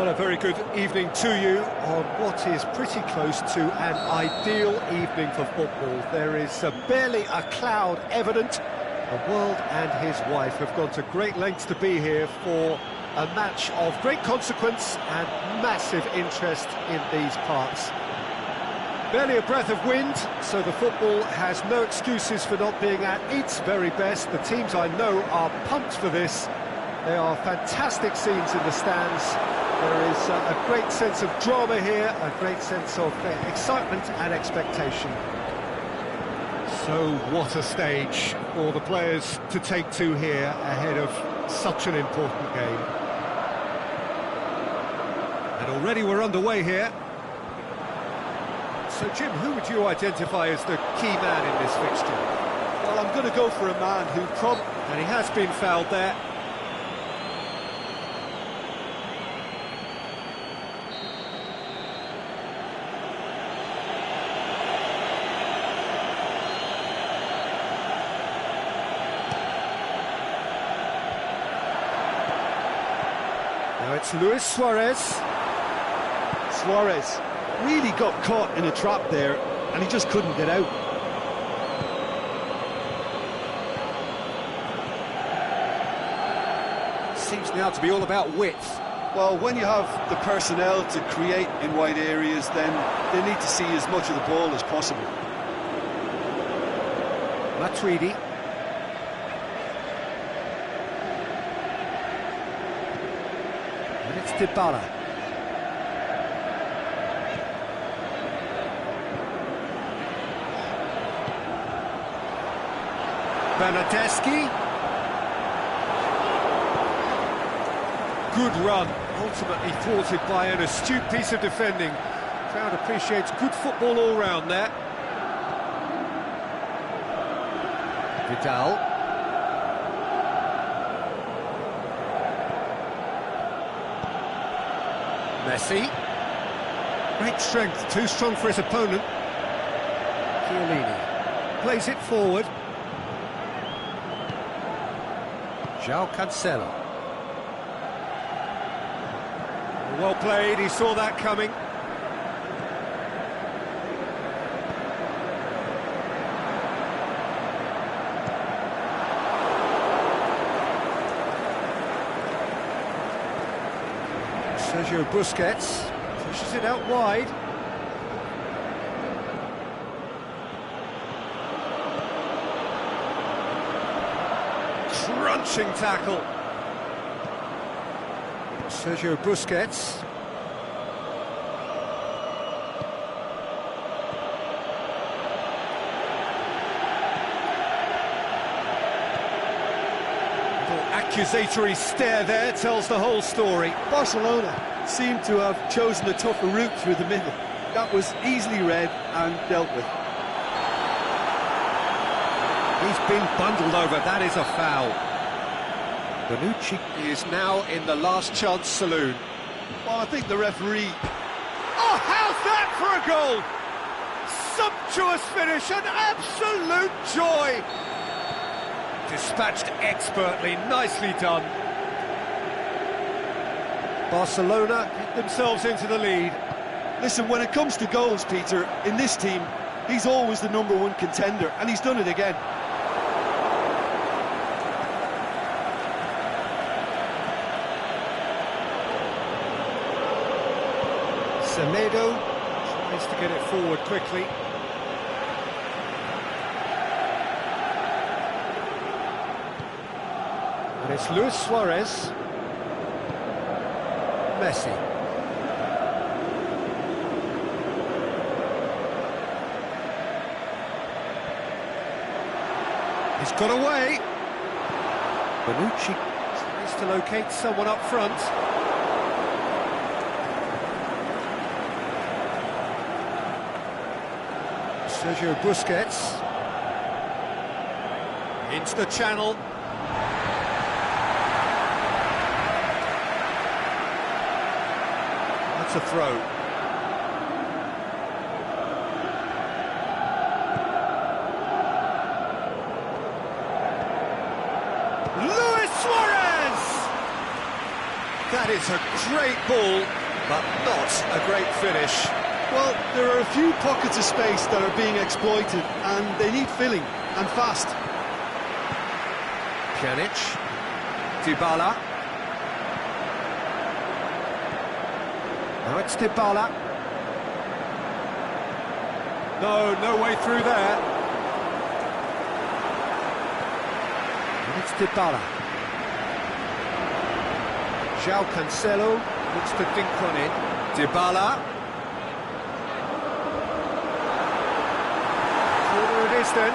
Well, a very good evening to you on what is pretty close to an ideal evening for football. There is barely a cloud evident. The world and his wife have gone to great lengths to be here for a match of great consequence and massive interest in these parts. Barely a breath of wind, so the football has no excuses for not being at its very best. The teams I know are pumped for this. There are fantastic scenes in the stands. There is a great sense of drama here, a great sense of excitement and expectation. So what a stage for the players to take to here ahead of such an important game. And already we're underway here. So Jim, who would you identify as the key man in this fixture? Well, I'm going to go for a man who and he has been fouled there. Now it's Luis Suarez. Suarez really got caught in a trap there, and he just couldn't get out. Seems now to be all about width. Well, when you have the personnel to create in wide areas, then they need to see as much of the ball as possible. Matuidi. And it's Dybala. Bernardeschi. Good run, ultimately thwarted by an astute piece of defending. Crowd appreciates good football all round there. Vidal. Messi. Great strength, too strong for his opponent. Chiellini plays it forward. João Cancelo. Well played, he saw that coming. Sergio Busquets pushes it out wide. Crunching tackle. Sergio Busquets. Little accusatory stare there tells the whole story. Barcelona seemed to have chosen a tougher route through the middle. That was easily read and dealt with. He's been bundled over, that is a foul. Bonucci is now in the last chance saloon. Well, I think the referee... Oh, how's that for a goal? Sumptuous finish, an absolute joy. Dispatched expertly, nicely done. Barcelona get themselves into the lead. Listen, when it comes to goals, Peter, in this team, he's always the #1 contender, and he's done it again. Semedo tries to get it forward quickly. And it's Luis Suarez. Messi. He's got away. Bonucci tries to locate someone up front. Sergio Busquets. Into the channel. That's a throw. That is a great ball, but not a great finish. Well, there are a few pockets of space that are being exploited, and they need filling, and fast. Pjanic, Dybala. Now it's Dybala. No way through there. And it's Dybala. João Cancelo looks to dink one in. Dybala. Corner it is then.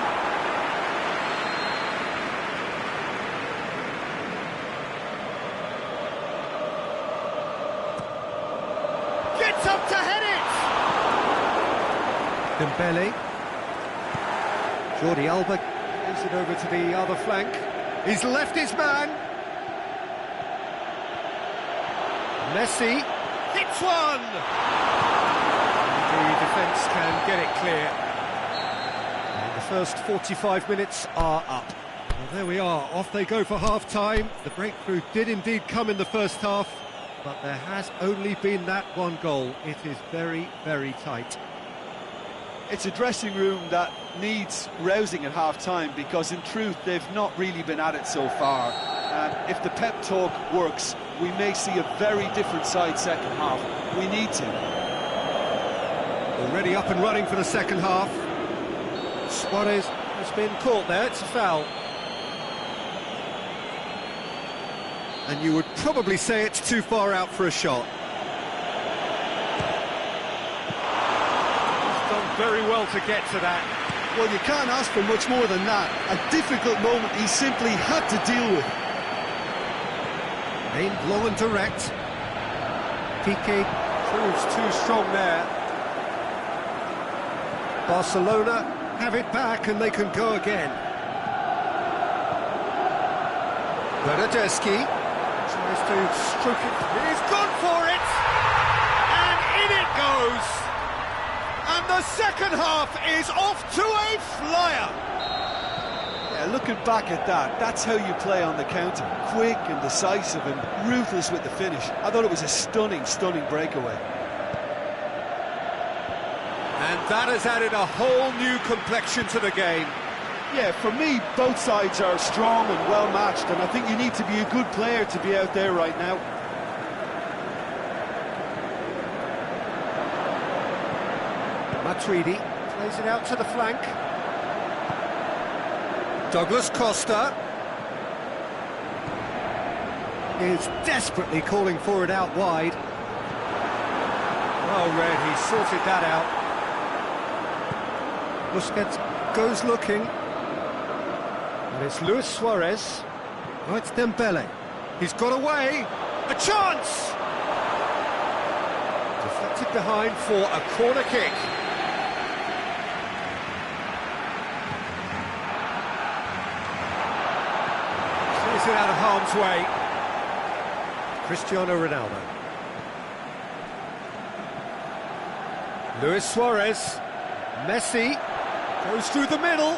Gets up to head it! Dembele. Jordi Alba gives it over to the other flank. He's left his man. Messi hits one! The defence can get it clear. And the first 45 minutes are up. Well, there we are, off they go for half-time. The breakthrough did indeed come in the first half, but there has only been that one goal. It is very, very tight. It's a dressing room that needs rousing at half-time, because in truth they've not really been at it so far. And if the pep talk works, we may see a very different side second half. We need to. Already up and running for the second half. Suarez has been caught there, it's a foul. And you would probably say it's too far out for a shot. He's done very well to get to that. Well, you can't ask for much more than that. A difficult moment he simply had to deal with. Aimed long and direct. Piqué proves too strong there. Barcelona have it back and they can go again. Bernardeschi tries to stroke it. He's gone for it! And in it goes! And the second half is off to a flyer! Yeah, looking back at that, that's how you play on the counter. Quick and decisive and ruthless with the finish. I thought it was a stunning, stunning breakaway. And that has added a whole new complexion to the game. Yeah, for me, both sides are strong and well-matched, and I think you need to be a good player to be out there right now. Matuidi plays it out to the flank. Douglas Costa is desperately calling for it out wide. Well read, he sorted that out. Busquets goes looking. And it's Luis Suarez. Oh, it's Dembele. He's got away. A chance! Deflected behind for a corner kick. Clears it out of harm's way. Cristiano Ronaldo. Luis Suarez. Messi goes through the middle.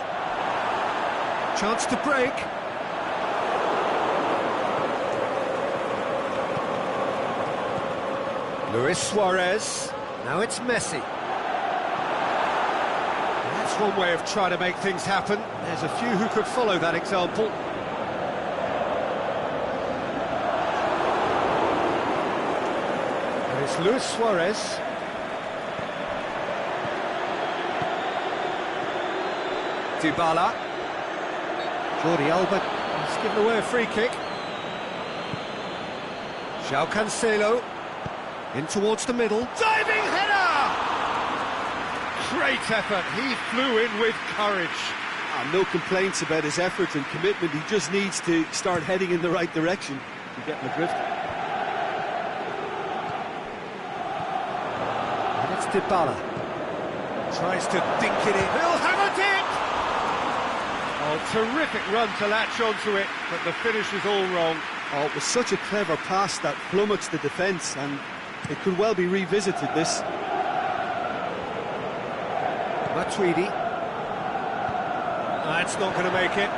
Chance to break. Luis Suarez. Now it's Messi. That's one way of trying to make things happen. There's a few who could follow that example. And it's Luis Suarez. Dybala. Jordi Alba has given away a free kick. João Cancelo in towards the middle. Diving header! Great effort. He flew in with courage. No complaints about his effort and commitment. He just needs to start heading in the right direction to get McGriff. And it's Dybala. Tries to dink it in. He'll have a dip! Oh, terrific run to latch onto it, but the finish is all wrong. Oh, it was such a clever pass that flummoxed the defence, and it could well be revisited, this. Matuidi. That's not going to make it.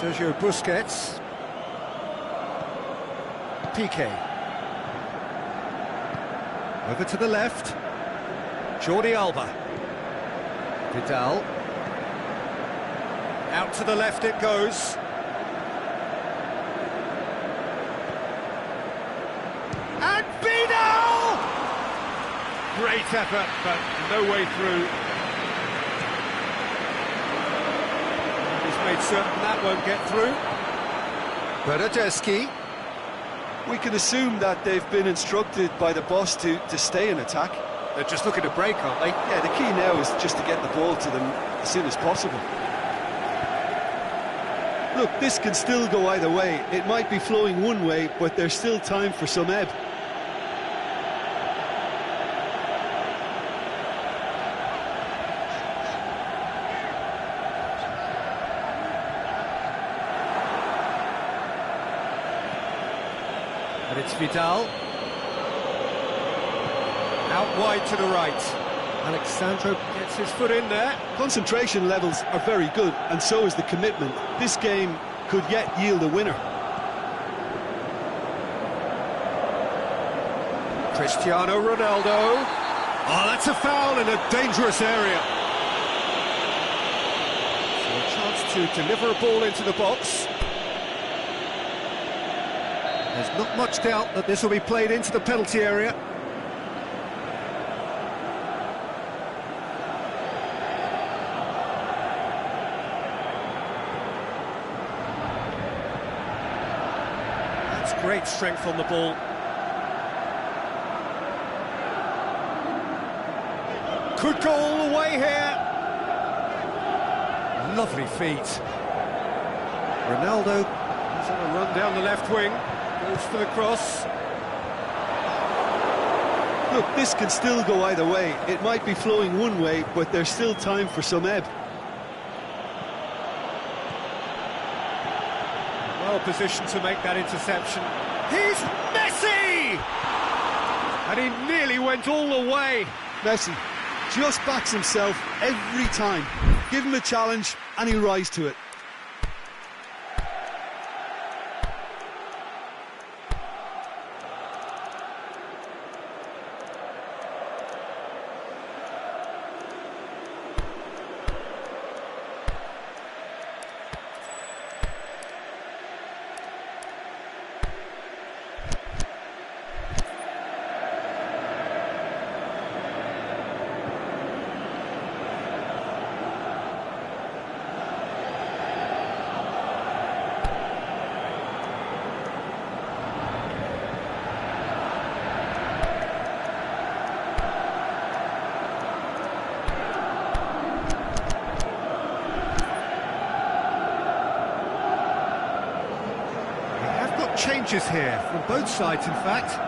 Sergio Busquets. Piqué. Over to the left. Jordi Alba. Vidal. Out to the left it goes. And Vidal! Great effort, but no way through. He's made certain that won't get through. Bernardeschi. We can assume that they've been instructed by the boss to stay in attack. They're just looking to break, aren't they? Yeah, the key now is just to get the ball to them as soon as possible. Look, this can still go either way. It might be flowing one way, but there's still time for some ebb. And it's Vidal. Out wide to the right. Alexandro gets his foot in there. Concentration levels are very good, and so is the commitment. This game could yet yield a winner. Cristiano Ronaldo. Oh, that's a foul in a dangerous area. So a chance to deliver a ball into the box. There's not much doubt that this will be played into the penalty area. That's great strength on the ball. Could go all the way here. Lovely feet. Ronaldo is on a run down the left wing. Goes for the cross. Look, this can still go either way. It might be flowing one way, but there's still time for some ebb. Well positioned to make that interception. He's Messi! And he nearly went all the way. Messi just backs himself every time. Give him a challenge and he'll rise to it. Changes here from both sides, in fact.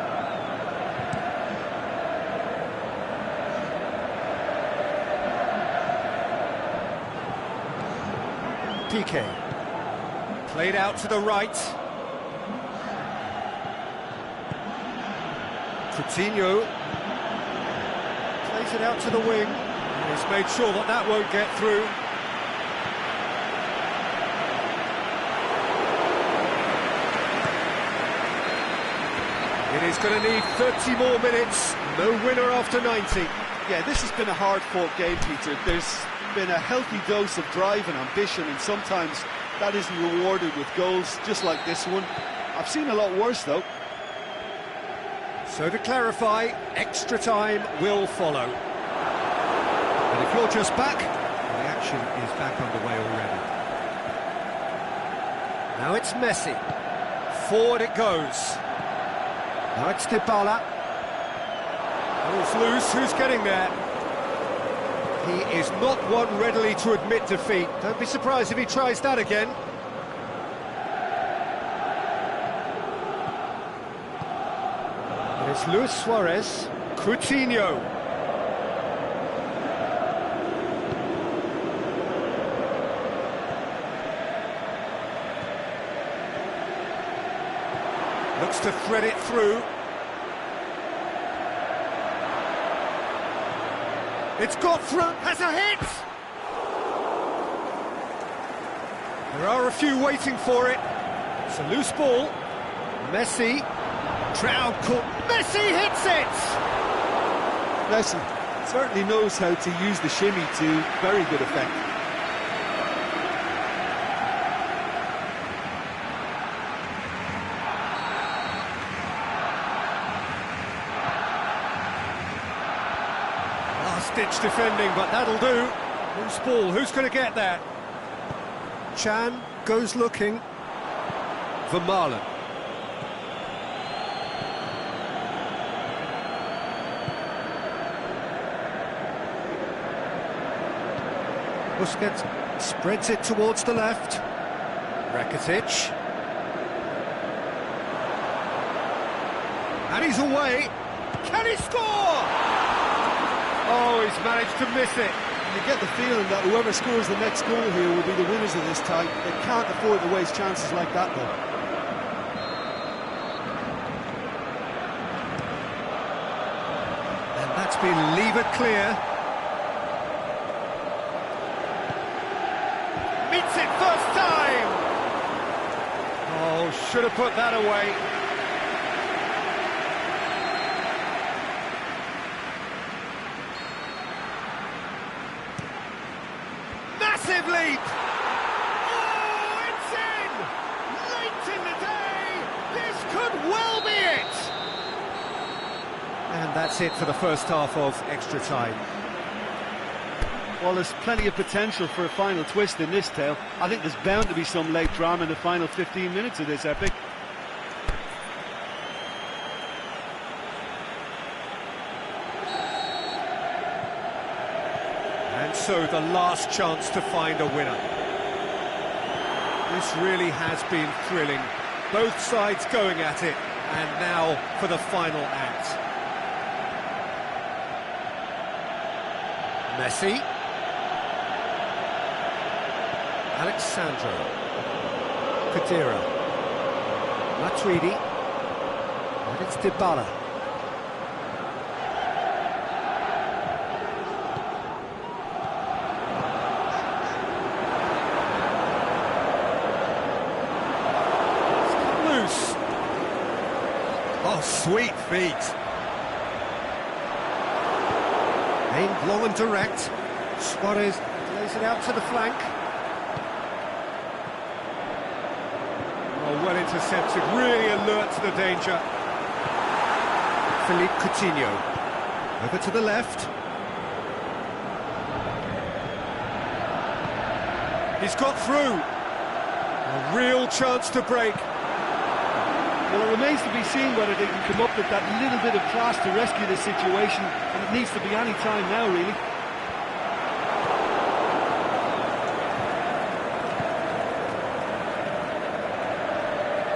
Piqué played out to the right. Coutinho plays it out to the wing. He's made sure that that won't get through. It is going to need 30 more minutes, no winner after 90. Yeah, this has been a hard-fought game, Peter. There's been a healthy dose of drive and ambition, and sometimes that isn't rewarded with goals, just like this one. I've seen a lot worse, though. So to clarify, extra time will follow. And if you're just back, the action is back underway already. Now it's Messi. Forward it goes. Now it's Dybala. Ball's loose, who's getting there? He is not one readily to admit defeat. Don't be surprised if he tries that again. And it's Luis Suarez. Coutinho. Looks to thread it through. It's got through, has a hit! There are a few waiting for it. It's a loose ball. Messi. Crowd caught. Messi hits it! Messi certainly knows how to use the shimmy to very good effect. Last-ditch defending, but that'll do. Loose ball, who's going to get that? Chan goes looking. Vermaelen. Busquets spreads it towards the left. Rakitic. And he's away. Can he score? Oh, he's managed to miss it. You get the feeling that whoever scores the next goal here will be the winners of this tie. They can't afford to waste chances like that, though. And that's been levered clear. Meets it first time! Oh, should have put that away. Massive leap! Oh, it's in! Late in the day! This could well be it! And that's it for the first half of extra time. Well, there's plenty of potential for a final twist in this tale. I think there's bound to be some late drama in the final 15 minutes of this epic. And so the last chance to find a winner. This really has been thrilling. Both sides going at it, and now for the final act. Messi. Alexandro. Khedira. Matuidi. And it's Dybala. Loose. Oh, sweet feet. Aimed long and direct. Suarez lays it out to the flank. Oh, well intercepted, really alert to the danger. Philippe Coutinho. Over to the left. He's got through. A real chance to break. Well, it remains to be seen whether they can come up with that little bit of class to rescue this situation, and it needs to be any time now, really.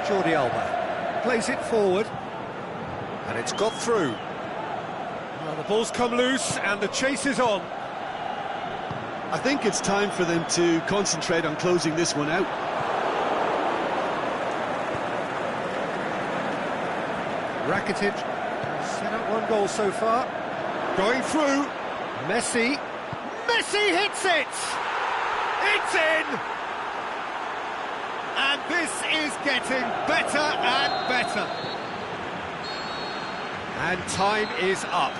Jordi Alba plays it forward, and it's got through. Well, the ball's come loose, and the chase is on. I think it's time for them to concentrate on closing this one out. Rakitic set up one goal so far. Going through. Messi. Messi hits it! It's in! And this is getting better and better. And time is up.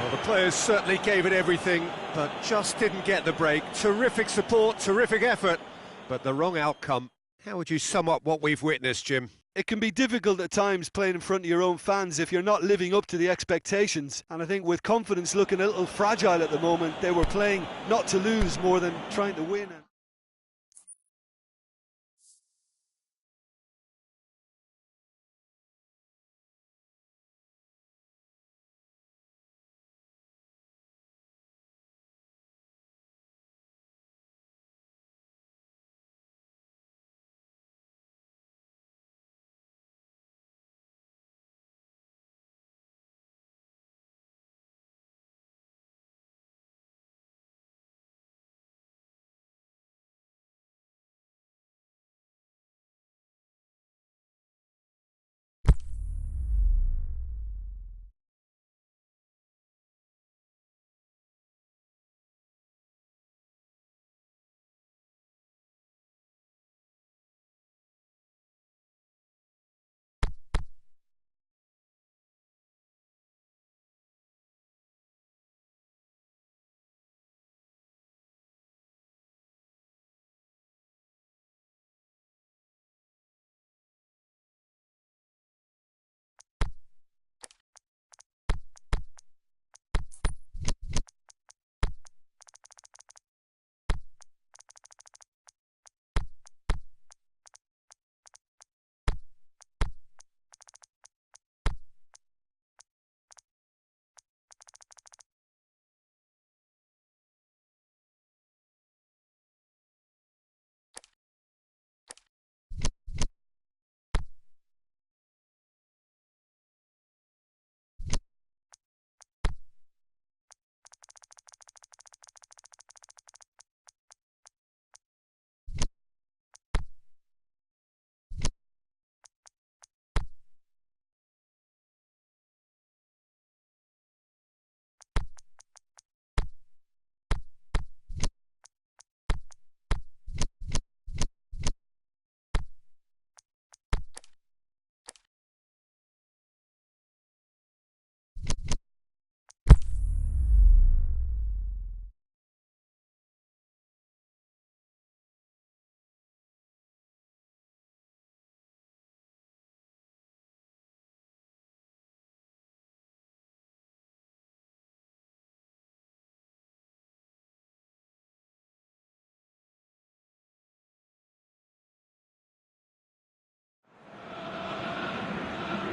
Well, the players certainly gave it everything, but just didn't get the break. Terrific support, terrific effort, but the wrong outcome. How would you sum up what we've witnessed, Jim? It can be difficult at times playing in front of your own fans if you're not living up to the expectations. And I think with confidence looking a little fragile at the moment, they were playing not to lose more than trying to win.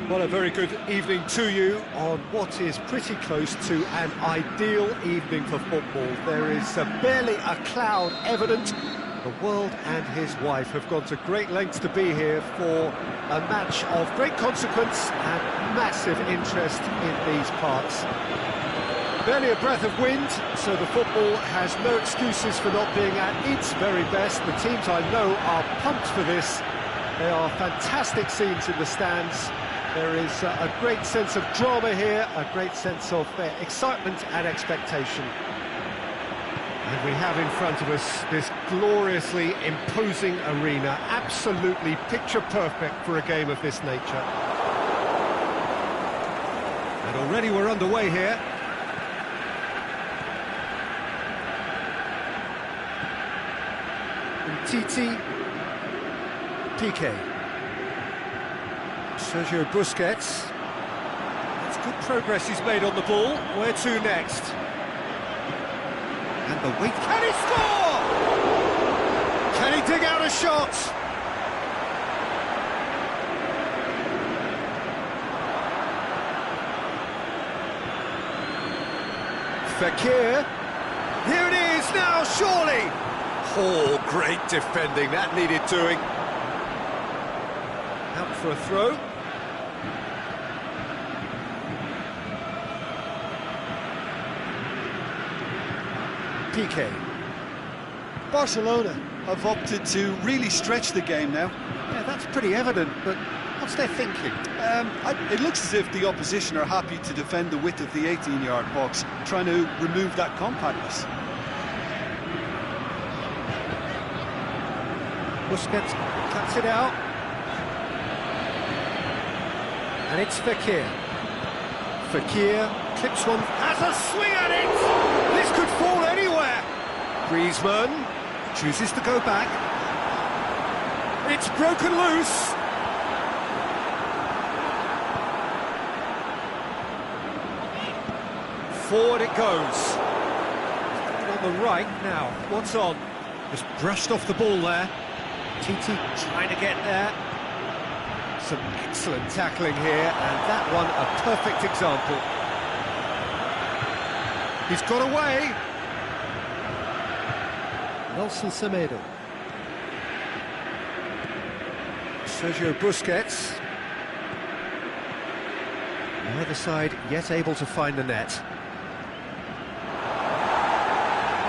Well, a very good evening to you on what is pretty close to an ideal evening for football. There is barely a cloud evident. The world and his wife have gone to great lengths to be here for a match of great consequence and massive interest in these parts. Barely a breath of wind, so the football has no excuses for not being at its very best. The teams I know are pumped for this. There are fantastic scenes in the stands. There is a great sense of drama here, a great sense of excitement and expectation. And we have in front of us this gloriously imposing arena, absolutely picture perfect for a game of this nature. And already we're underway here. Titi, Piqué, Sergio Busquets. That's good progress he's made on the ball. Where to next? And the weight. Can he score? Can he dig out a shot? Fekir. Here it is now, surely. Oh, great defending, that needed doing. Out for a throw. Piqué. Barcelona have opted to really stretch the game now. Yeah, that's pretty evident, but what's their thinking? It looks as if the opposition are happy to defend the width of the 18-yard box, trying to remove that compactness. Busquets cuts it out. And it's Fekir. Fekir clips one, has a swing at it! This could fall anywhere! Griezmann chooses to go back. It's broken loose! Forward it goes. On the right now, what's on? Just brushed off the ball there. Titi trying to get there. Some excellent tackling here, and that one a perfect example. He's got away. Nelson Semedo. Sergio Busquets. Neither side yet able to find the net.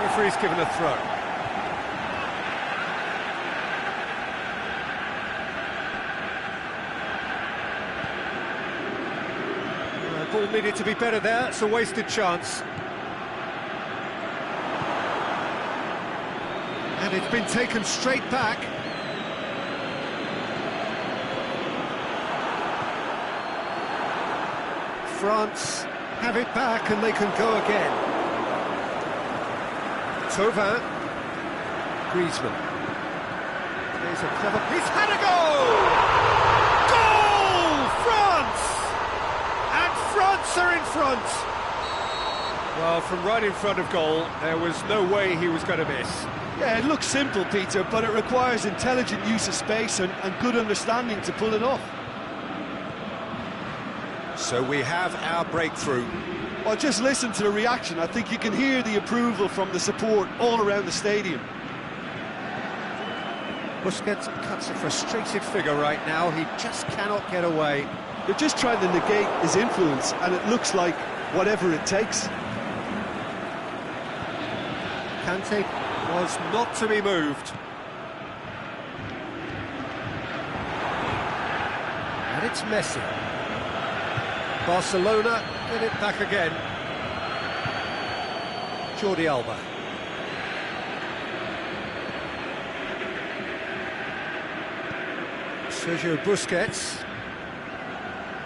Referee's given a throw. Ball needed to be better there, it's a wasted chance. And it's been taken straight back. France have it back and they can go again. Thauvin. Griezmann. There's a clever... He's had a goal! Goal! France! France are in front! Well, from right in front of goal, there was no way he was going to miss. Yeah, it looks simple, Peter, but it requires intelligent use of space and good understanding to pull it off. So we have our breakthrough. Well, just listen to the reaction. I think you can hear the approval from the support all around the stadium. Busquets cuts a frustrated figure right now. He just cannot get away. They're just trying to negate his influence, and it looks like whatever it takes. Kante was not to be moved. And it's Messi. Barcelona get it back again. Jordi Alba. Sergio Busquets.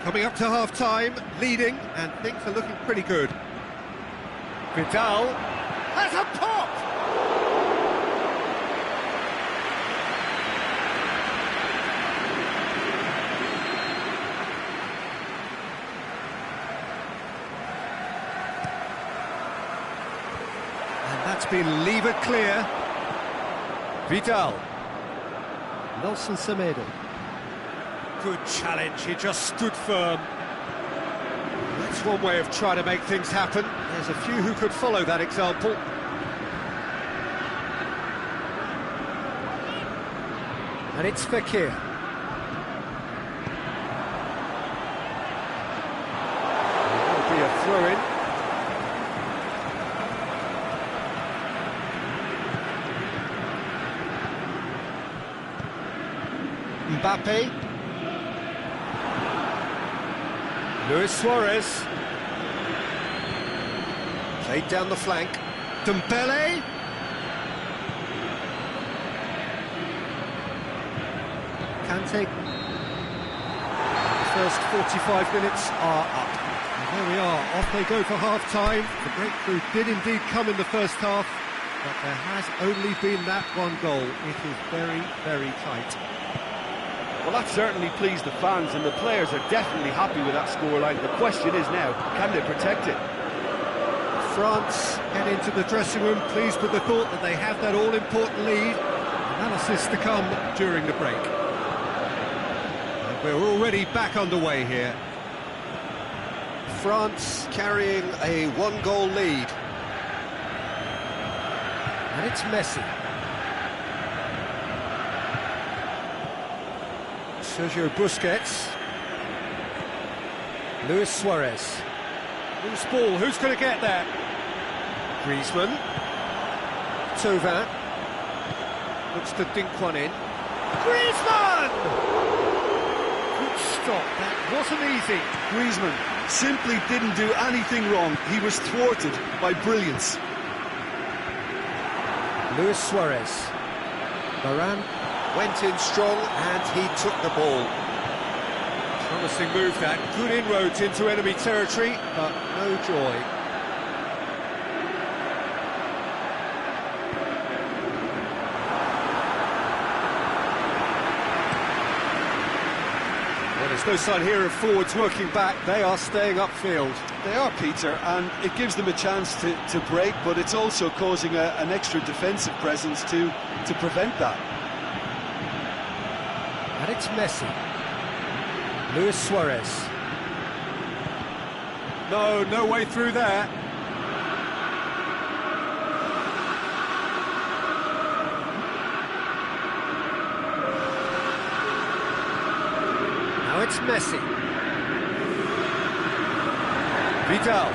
Coming up to half-time, leading, and things are looking pretty good. Vidal has a pop! And that's been levered clear. Vidal. Nelson Semedo. Good challenge, he just stood firm. That's one way of trying to make things happen. There's a few who could follow that example. And it's Fekir. It will be a throw-in. Mbappe. Luis Suarez. Played down the flank. Dembele. Kante. The first 45 minutes are up. And there we are, off they go for half-time. The breakthrough did indeed come in the first half, but there has only been that one goal. It is very, very tight. Well, that certainly pleased the fans, and the players are definitely happy with that scoreline. The question is now, can they protect it? France head into the dressing room pleased with the thought that they have that all-important lead. Analysis to come during the break. And we're already back underway here. France carrying a one-goal lead. And it's Messi. Sergio Busquets. Luis Suarez. Loose ball, who's going to get there? Griezmann. Thauvin. Looks to dink one in. Griezmann! Good stop, that wasn't easy. Griezmann simply didn't do anything wrong. He was thwarted by brilliance. Luis Suarez. Varane went in strong and he took the ball. Promising move that, good inroads into enemy territory, but no joy. Well, there's no sign here of forwards working back, they are staying upfield. They are, Peter, and it gives them a chance to break, but it's also causing an extra defensive presence to prevent that. And it's Messi. Luis Suarez. No way through there. Now it's Messi. Vidal.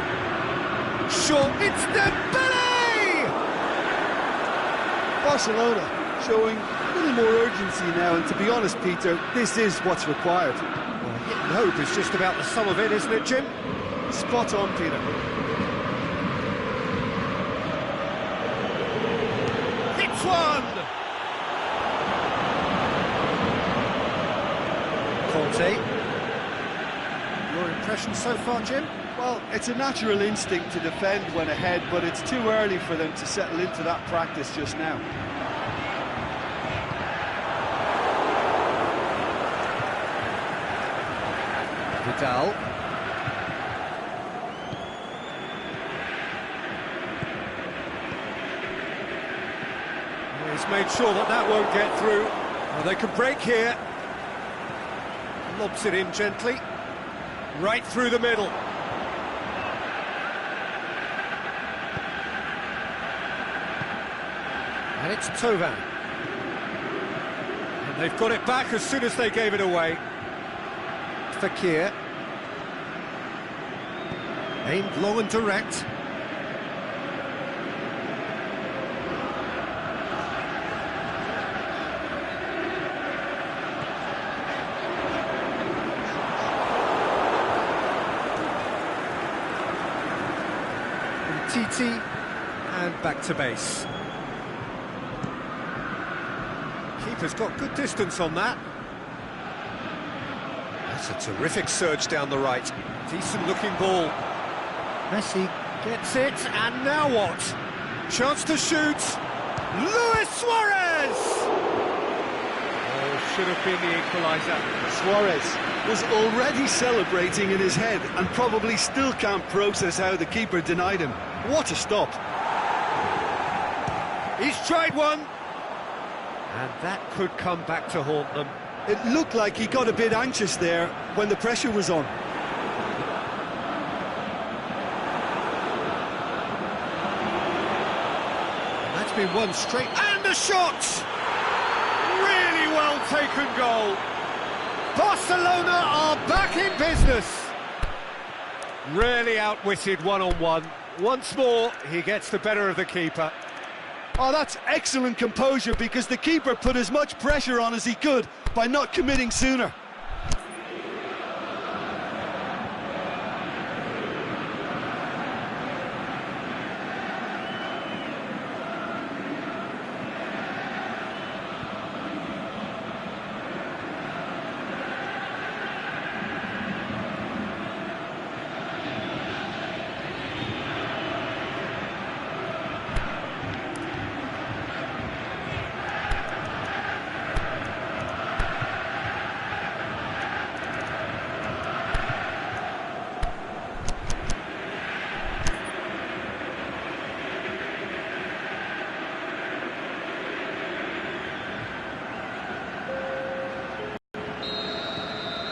Short, it's Dembele! Barcelona showing a little more urgency now, and to be honest, Peter, this is what's required. Well, hit and hope is just about the sum of it, isn't it, Jim? Spot on, Peter. Hits one! Conte. Your impression so far, Jim? Well, it's a natural instinct to defend when ahead, but it's too early for them to settle into that practice just now. Vidal. He's made sure that won't get through. Well, they can break here. Lobs it in gently. Right through the middle. And it's Thauvin. And they've got it back as soon as they gave it away. Fekir. Aimed long and direct. Titi, and back to base. Keeper's got good distance on that. That's a terrific surge down the right. Decent looking ball. Messi gets it, and now what? Chance to shoot. Luis Suarez! Oh, should have been the equaliser. Suarez was already celebrating in his head and probably still can't process how the keeper denied him. What a stop. He's tried one. And that could come back to haunt them. It looked like he got a bit anxious there when the pressure was on. That's been one straight, and the shot! Really well taken goal. Barcelona are back in business. Really outwitted one-on-one. Once more, he gets the better of the keeper. Oh, that's excellent composure, because the keeper put as much pressure on as he could by not committing sooner.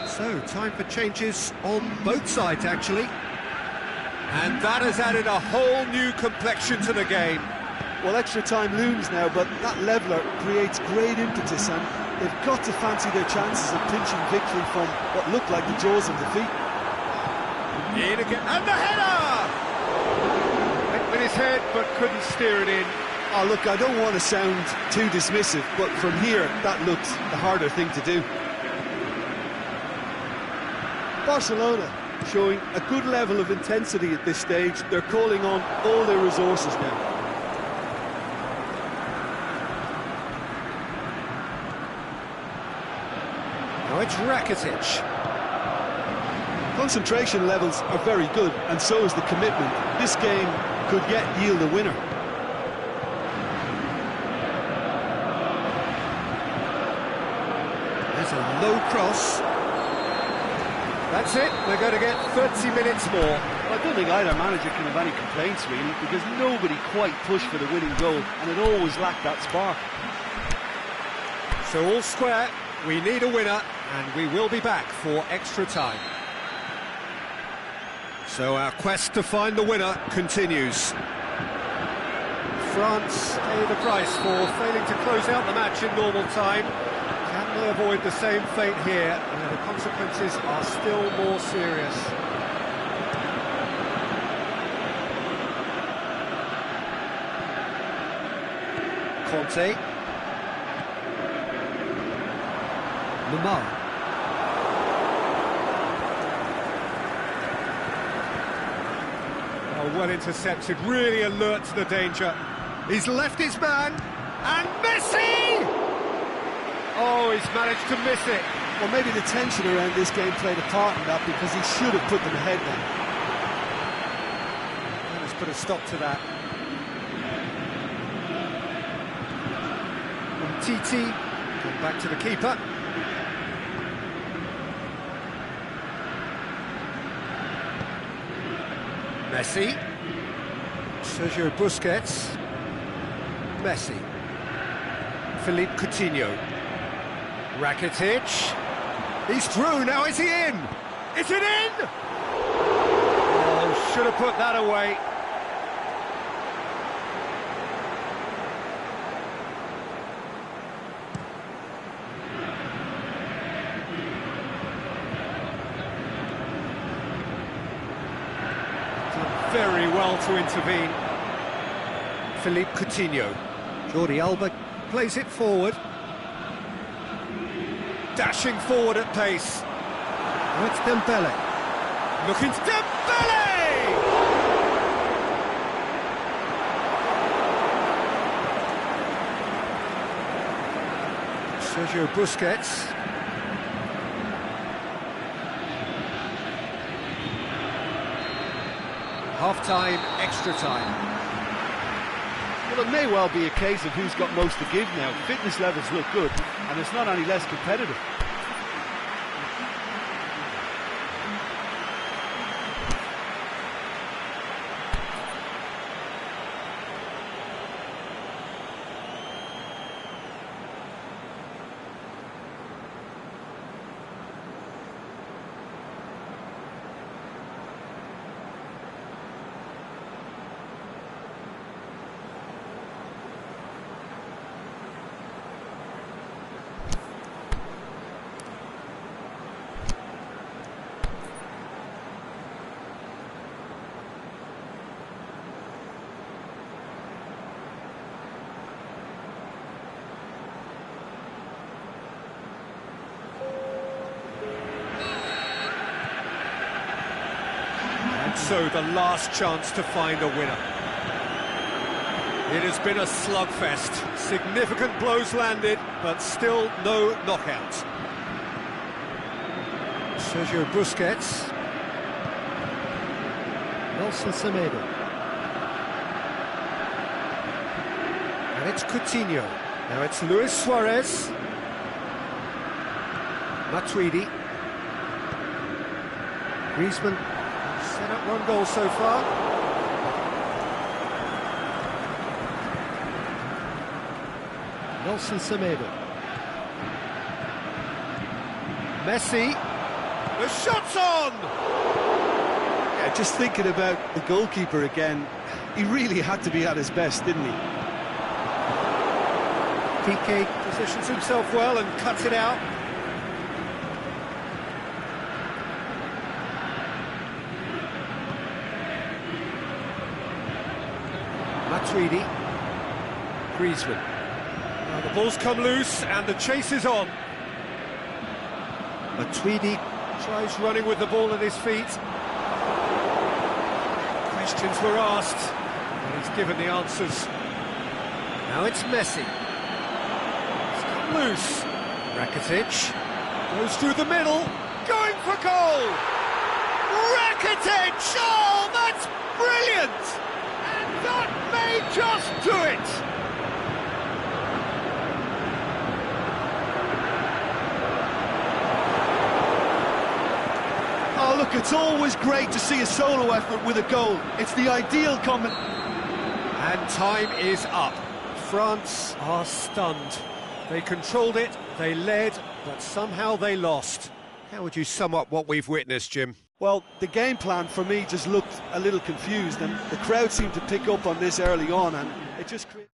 So, time for changes on both sides, actually. And that has added a whole new complexion to the game. Well, extra time looms now, but that leveller creates great impetus, and they've got to fancy their chances of pinching victory from what looked like the jaws of defeat. In again, and the header! Went with his head, but couldn't steer it in. Oh, look, I don't want to sound too dismissive, but from here, that looks the harder thing to do. Barcelona showing a good level of intensity at this stage. They're calling on all their resources now. Now it's Rakitic. Concentration levels are very good, and so is the commitment. This game could yet yield a winner. There's a low cross. That's it, we're going to get 30 minutes more. Well, I don't think either manager can have any complaints, really, because nobody quite pushed for the winning goal, and it always lacked that spark. So all square, we need a winner, and we will be back for extra time. So our quest to find the winner continues. France pay the price for failing to close out the match in normal time. Can they avoid the same fate here, where the consequences are still more serious? Conte. Lamar. Oh, well intercepted, really alert to the danger. He's left his man, and Messi! Oh, he's managed to miss it. Well, maybe the tension around this game played a part in that, because he should have put them ahead then. Let's put a stop to that. Titi, going back to the keeper. Messi. Sergio Busquets. Messi. Philippe Coutinho. Rakitic. He's through, now is he in? Is it in? Oh, should have put that away. Done very well to intervene. Philippe Coutinho. Jordi Alba plays it forward. Dashing forward at pace. Oh, it's Dembele. Looking to Dembele! Sergio Busquets. Half-time, extra time. Well, it may well be a case of who's got most to give now. Fitness levels look good, and it's not any less competitive. also the last chance to find a winner. It has been a slugfest. Significant blows landed, but still no knockout. Sergio Busquets. Nelson Semedo. And it's Coutinho. Now it's Luis Suarez. Matuidi. Griezmann set up one goal so far. Nelson Semedo. Messi. The shot's on! Yeah, just thinking about the goalkeeper again, he really had to be at his best, didn't he? Piqué positions himself well and cuts it out. Matuidi. Griezmann. Now the ball's come loose and the chase is on. Matuidi tries running with the ball at his feet. Questions were asked, and he's given the answers. Now it's Messi. It's come loose. Rakitic goes through the middle, going for goal! Rakitic! Oh, that's brilliant! And that may just do it! Oh, look, it's always great to see a solo effort with a goal. It's the ideal combination. And time is up. France are stunned. They controlled it, they led, but somehow they lost. How would you sum up what we've witnessed, Jim? Well, the game plan for me just looked a little confused, and the crowd seemed to pick up on this early on, and it just created...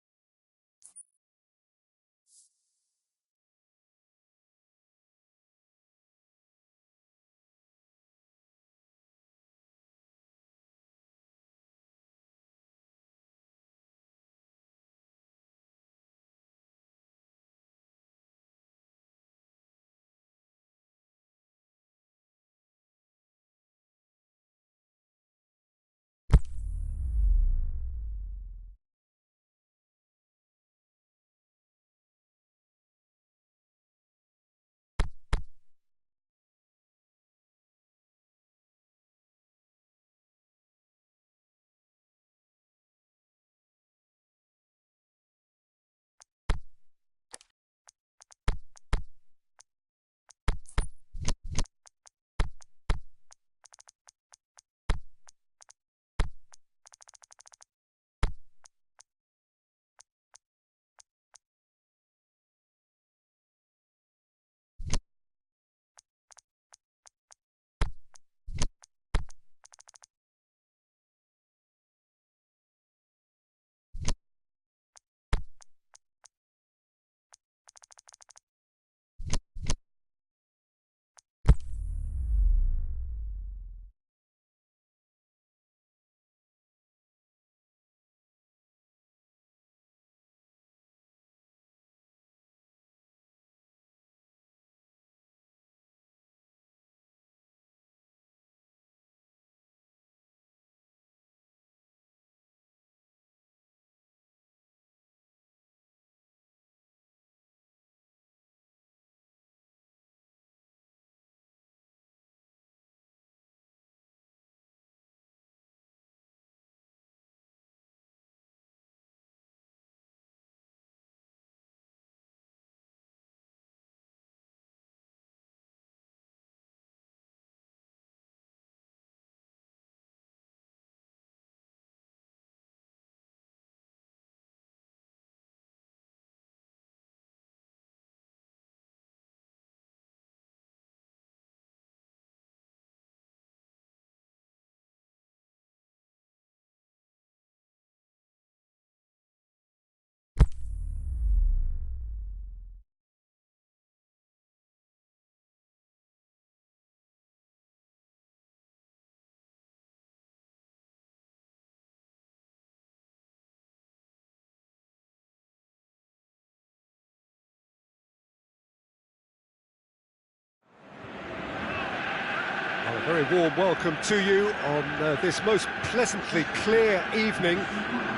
very warm welcome to you on this most pleasantly clear evening.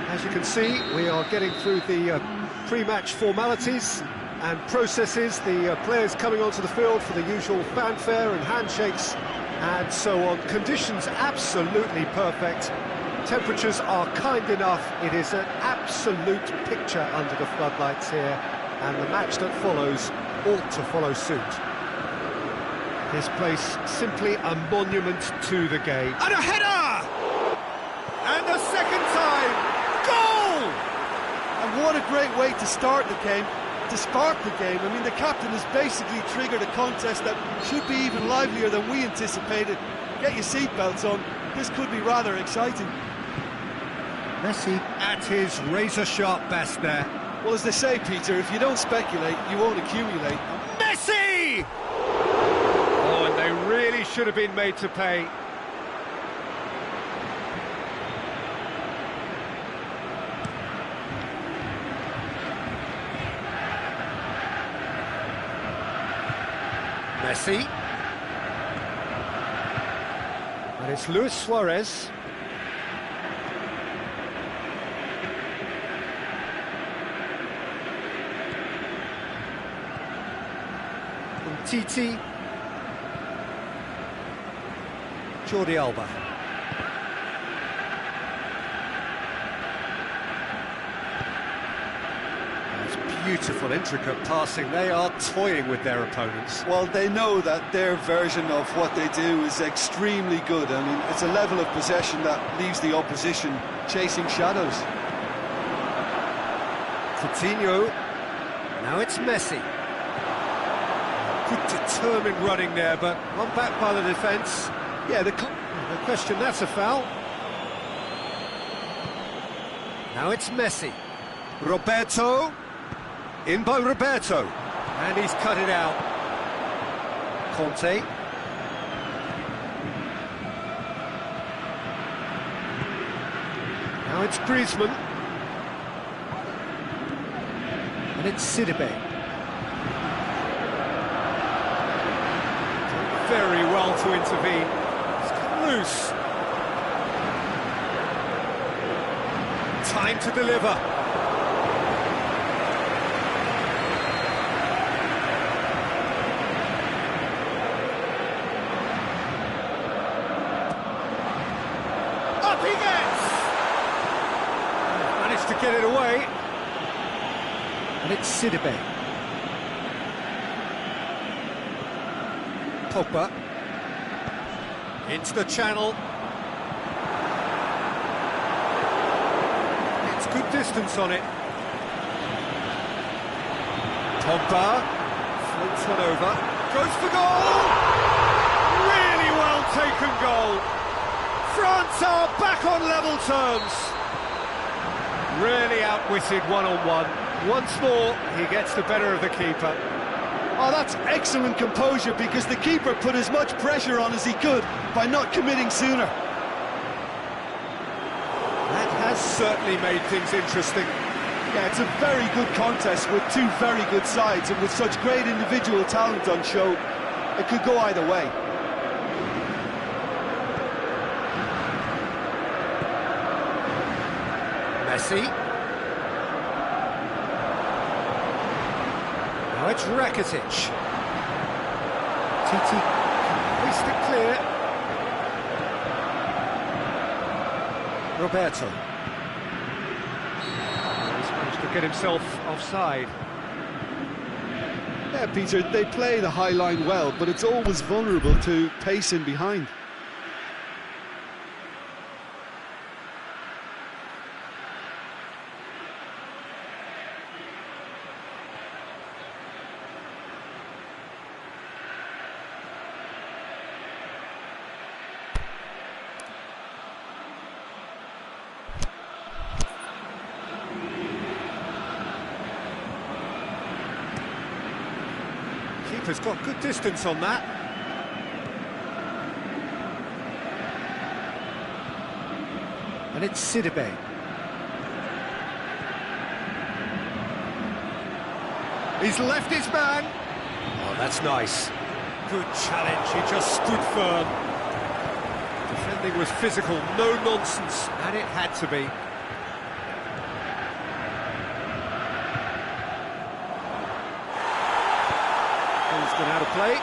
As you can see, we are getting through the pre-match formalities and processes, the players coming onto the field for the usual fanfare and handshakes and so on. Conditions absolutely perfect. Temperatures are kind enough. It is an absolute picture under the floodlights here, and the match that follows ought to follow suit. This place simply a monument to the game. And a header! And a second time! Goal! And what a great way to start the game, to spark the game. I mean, the captain has basically triggered a contest that should be even livelier than we anticipated. Get your seatbelts on, this could be rather exciting. Messi at his razor-sharp best there. Well, as they say, Peter, if you don't speculate, you won't accumulate. Messi! Oh, and they really should have been made to pay. Messi. And it's Luis Suarez. Titi, Jordi Alba. It's beautiful, intricate passing. They are toying with their opponents. Well, they know that their version of what they do is extremely good. I mean, it's a level of possession that leaves the opposition chasing shadows. Coutinho. Now it's Messi. Good determined running there, but one back by the defence. Yeah, the question, that's a foul. Now it's Messi. Roberto. In by Roberto. And he's cut it out. Conte. Now it's Griezmann. And it's Sidibe. Very well to intervene. It's come loose. Time to deliver. Up he gets! Managed to get it away. And it's Sidibe. Pogba into the channel. It's good distance on it. Pogba floats one over, goes for goal. Really well taken goal. France are back on level terms. Really outwitted one-on-one. Once more, he gets the better of the keeper. Oh, that's excellent composure, because the keeper put as much pressure on as he could by not committing sooner. That has certainly made things interesting. Yeah, it's a very good contest with two very good sides, and with such great individual talent on show, it could go either way. Messi. Now it's Rakitic. Titi hoist it clear. Roberto. He's managed to get himself offside. Yeah, Peter, they play the high line well, but it's always vulnerable to pace in behind. Keeper's got good distance on that. And it's Sidibe. He's left his man. Oh, that's nice. Good challenge, he just stood firm. Something was physical, no nonsense, and it had to be. Ball's gone out of play.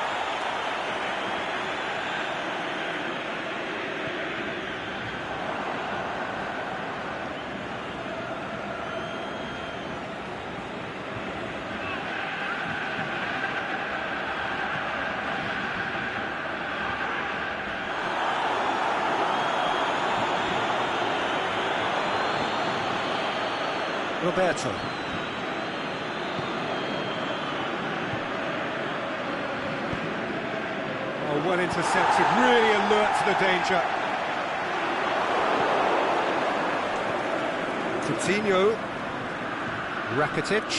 Roberto. Oh, well intercepted, really alert to the danger. Coutinho. Rakitic.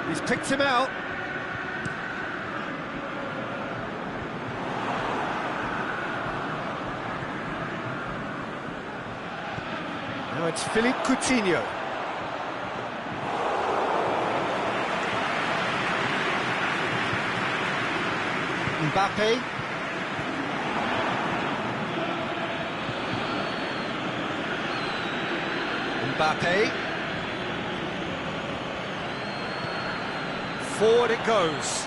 He's picked him out. Now it's Philippe Coutinho. Mbappe. Mbappe. Forward it goes.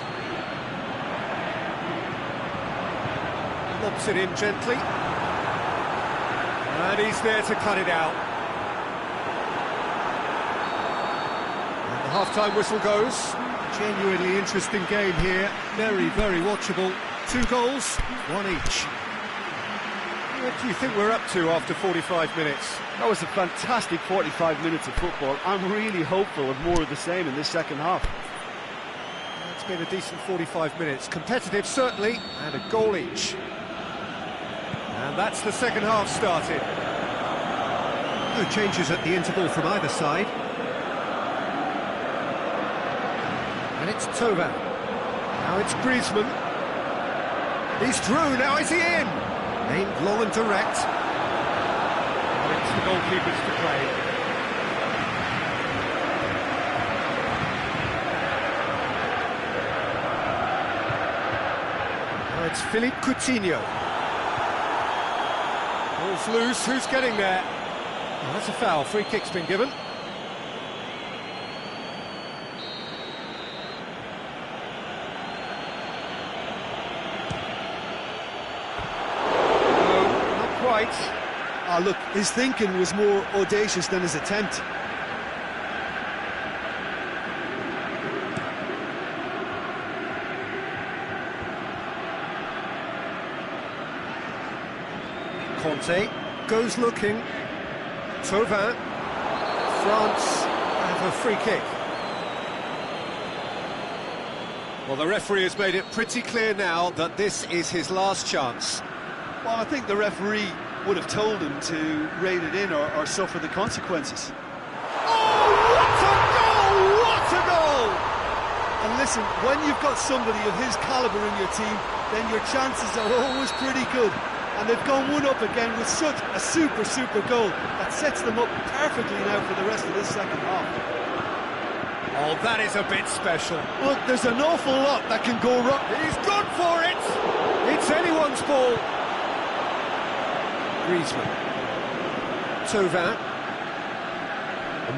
Lobs it in gently. And he's there to cut it out. And the half-time whistle goes. Genuinely interesting game here. Very, very watchable. 2 goals, 1 each. What do you think we're up to after 45 minutes? That was a fantastic 45 minutes of football. I'm really hopeful of more of the same in this second half. It's been a decent 45 minutes. Competitive, certainly, and a goal each. And that's the second half started. No changes at the interval from either side. And it's Thauvin. Now it's Griezmann. He's through, now is he in? Aimed long and direct. And it's the goalkeepers to play. Now it's Philippe Coutinho. Ball's loose, who's getting there? Oh, that's a foul, free kick's been given. Ah, look, his thinking was more audacious than his attempt. Conte goes looking. Thauvin. France have a free kick. Well, the referee has made it pretty clear now that this is his last chance. Well, I think the referee would have told him to rein it in or suffer the consequences. Oh, what a goal! What a goal! And listen, when you've got somebody of his calibre in your team, then your chances are always pretty good. And they've gone one up again with such a super goal that sets them up perfectly now for the rest of this second half. Oh, that is a bit special. Look, there's an awful lot that can go wrong. He's gone for it! It's anyone's ball. Griezmann. Thauvin.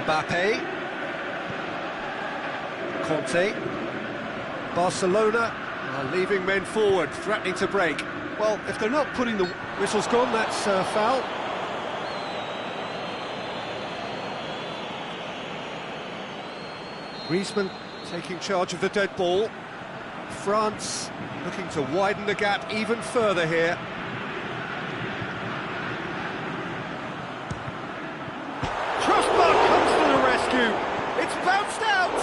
Mbappe. Conte. Barcelona are leaving men forward, threatening to break. Well, if they're not putting the... Whistle's gone, that's a foul. Griezmann taking charge of the dead ball. France looking to widen the gap even further here. Crossbar comes to the rescue. It's bounced out.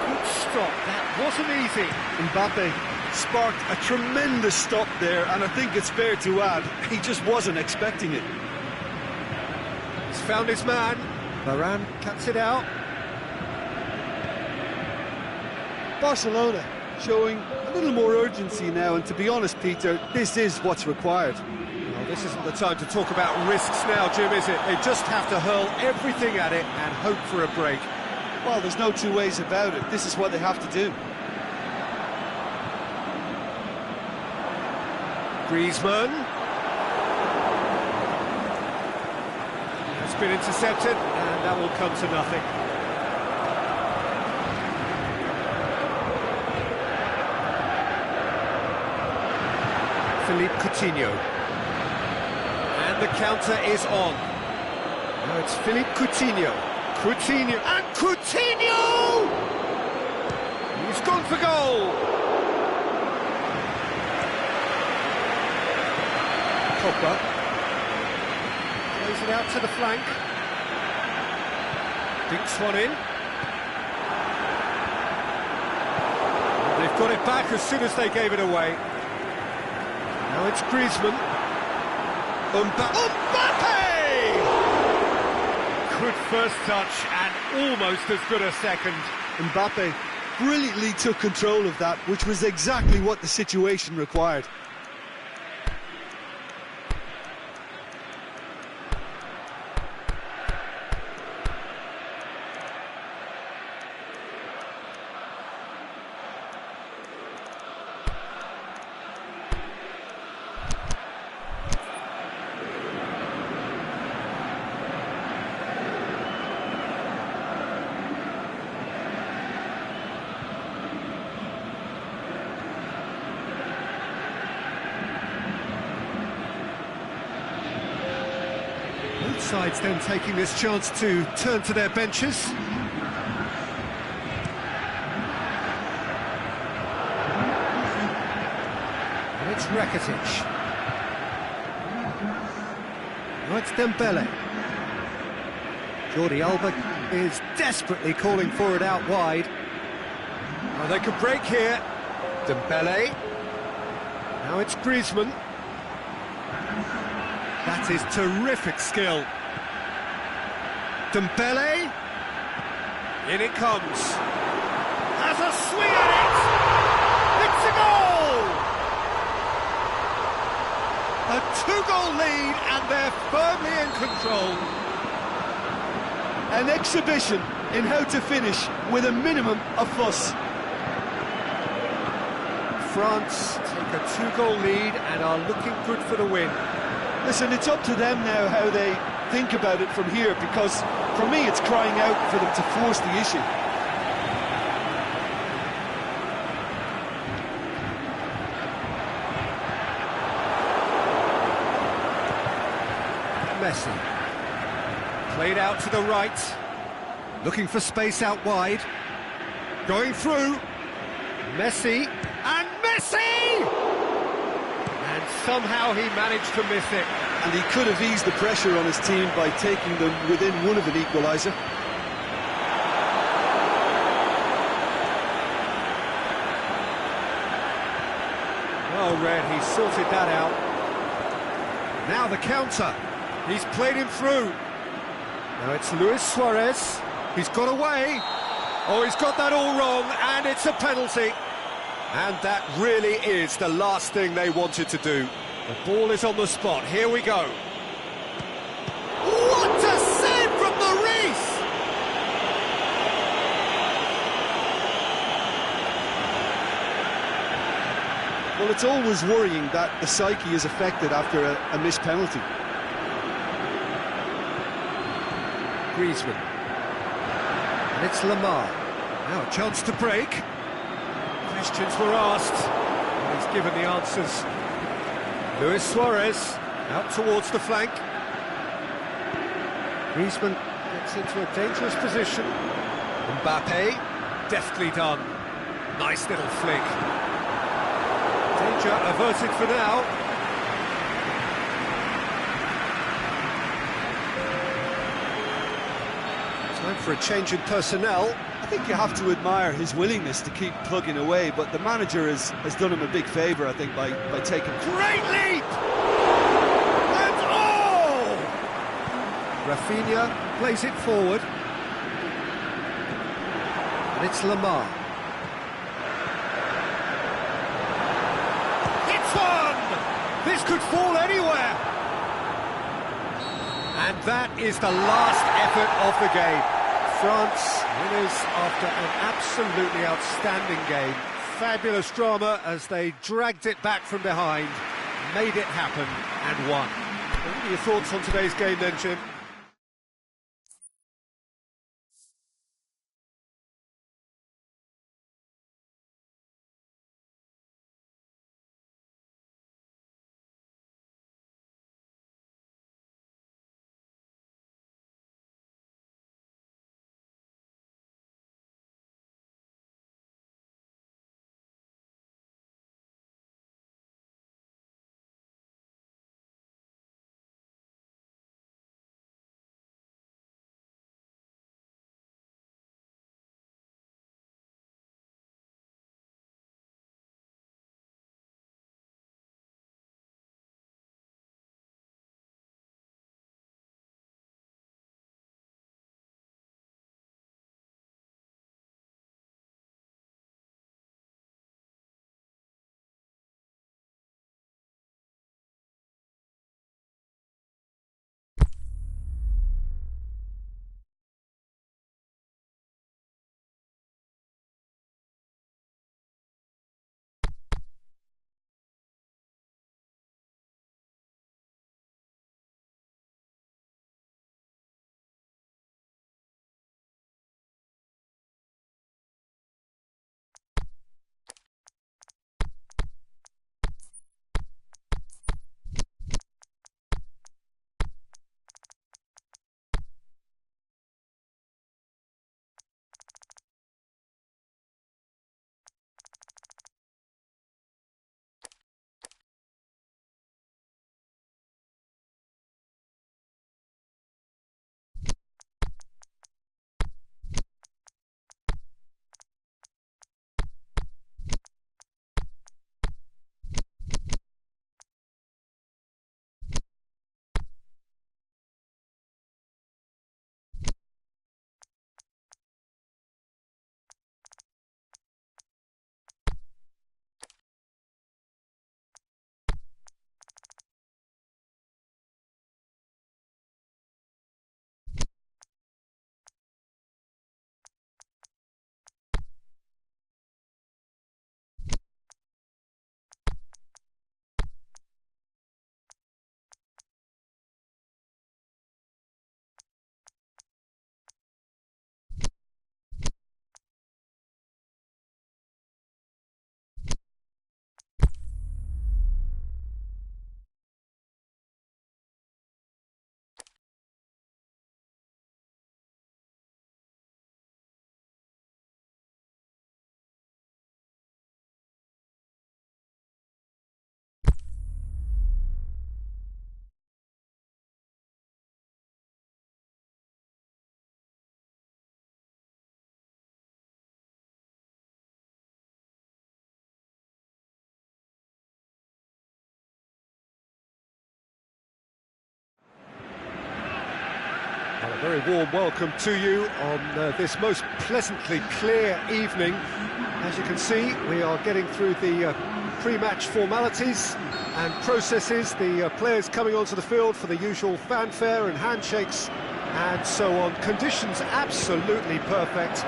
Good stop. That wasn't easy. Mbappe sparked a tremendous stop there, and I think it's fair to add, he just wasn't expecting it. He's found his man. Varane cuts it out. Barcelona showing a little more urgency now, and to be honest, Peter, this is what's required. Well, this isn't the time to talk about risks now, Jim, is it? They just have to hurl everything at it and hope for a break. Well, there's no two ways about it. This is what they have to do. Griezmann. It's been intercepted, and that will come to nothing. Philippe Coutinho. And the counter is on. Now it's Philippe Coutinho. Coutinho, and Coutinho! He's gone for goal! Pogba. Plays it out to the flank. Dinks one in. They've got it back as soon as they gave it away. Now it's Griezmann. Mbappe! Good first touch and almost as good a second. Mbappe brilliantly took control of that, which was exactly what the situation required. Both sides then taking this chance to turn to their benches. And it's Rakitic. Now it's Dembele. Jordi Alba is desperately calling for it out wide. Oh, they could break here. Dembele. Now it's Griezmann. That is terrific skill. Dembele. In it comes. Has a swing at it! It's a goal! A two-goal lead and they're firmly in control. An exhibition in how to finish with a minimum of fuss. France take a two-goal lead and are looking good for the win. Listen, it's up to them now how they think about it from here, because for me it's crying out for them to force the issue. Messi. Played out to the right. Looking for space out wide. Going through. Messi. And Messi! And somehow he managed to miss it. And he could have eased the pressure on his team by taking them within one of an equaliser. Well read, he sorted that out. Now the counter. He's played him through. Now it's Luis Suarez. He's got away. Oh, he's got that all wrong, and it's a penalty. And that really is the last thing they wanted to do. The ball is on the spot. Here we go. What a save from the Reese! Well, it's always worrying that the psyche is affected after a missed penalty. Griezmann. And it's Lamar. Now a chance to break. Questions were asked, and he's given the answers. Luis Suarez out towards the flank. Griezmann gets into a dangerous position. Mbappe, deftly done. Nice little flick. Danger averted for now. Time for a change in personnel. I think you have to admire his willingness to keep plugging away, but the manager has done him a big favour, I think, by taking... Great leap! And oh! Rafinha plays it forward. And it's Lamar. It's one! This could fall anywhere! And that is the last effort of the game. France winners after an absolutely outstanding game. Fabulous drama as they dragged it back from behind. made it happen and won. What are your thoughts on today's game then, Jim? Well, a very warm welcome to you on this most pleasantly clear evening. As you can see, we are getting through the pre-match formalities and processes, the players coming onto the field for the usual fanfare and handshakes and so on. Conditions absolutely perfect.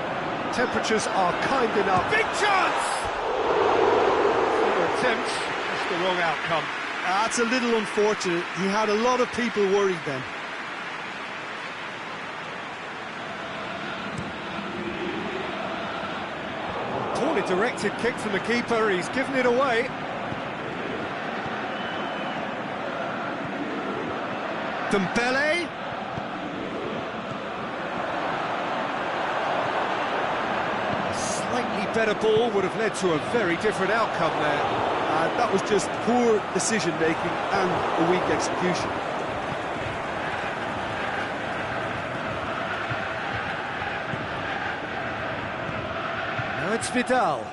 Temperatures are kind enough. Big chance! Full attempt, just the wrong outcome. That's a little unfortunate. He had a lot of people worried then. Poorly directed kick from the keeper, he's given it away. Dembele. A slightly better ball would have led to a very different outcome there. That was just poor decision-making and a weak execution. Now it's Vidal.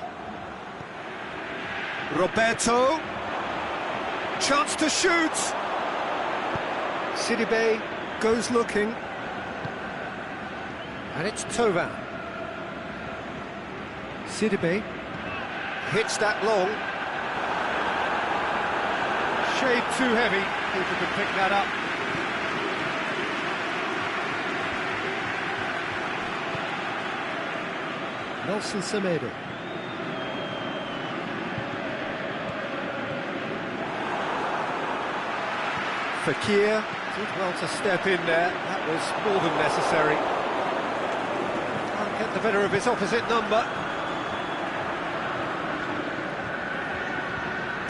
Roberto. Chance to shoot. Sidibe goes looking. And it's Thauvin. Sidibe hits that long. Shade too heavy. Keeper can pick that up. Nelson Semedo. Fekir did well to step in there. That was more than necessary. Can't get the better of his opposite number.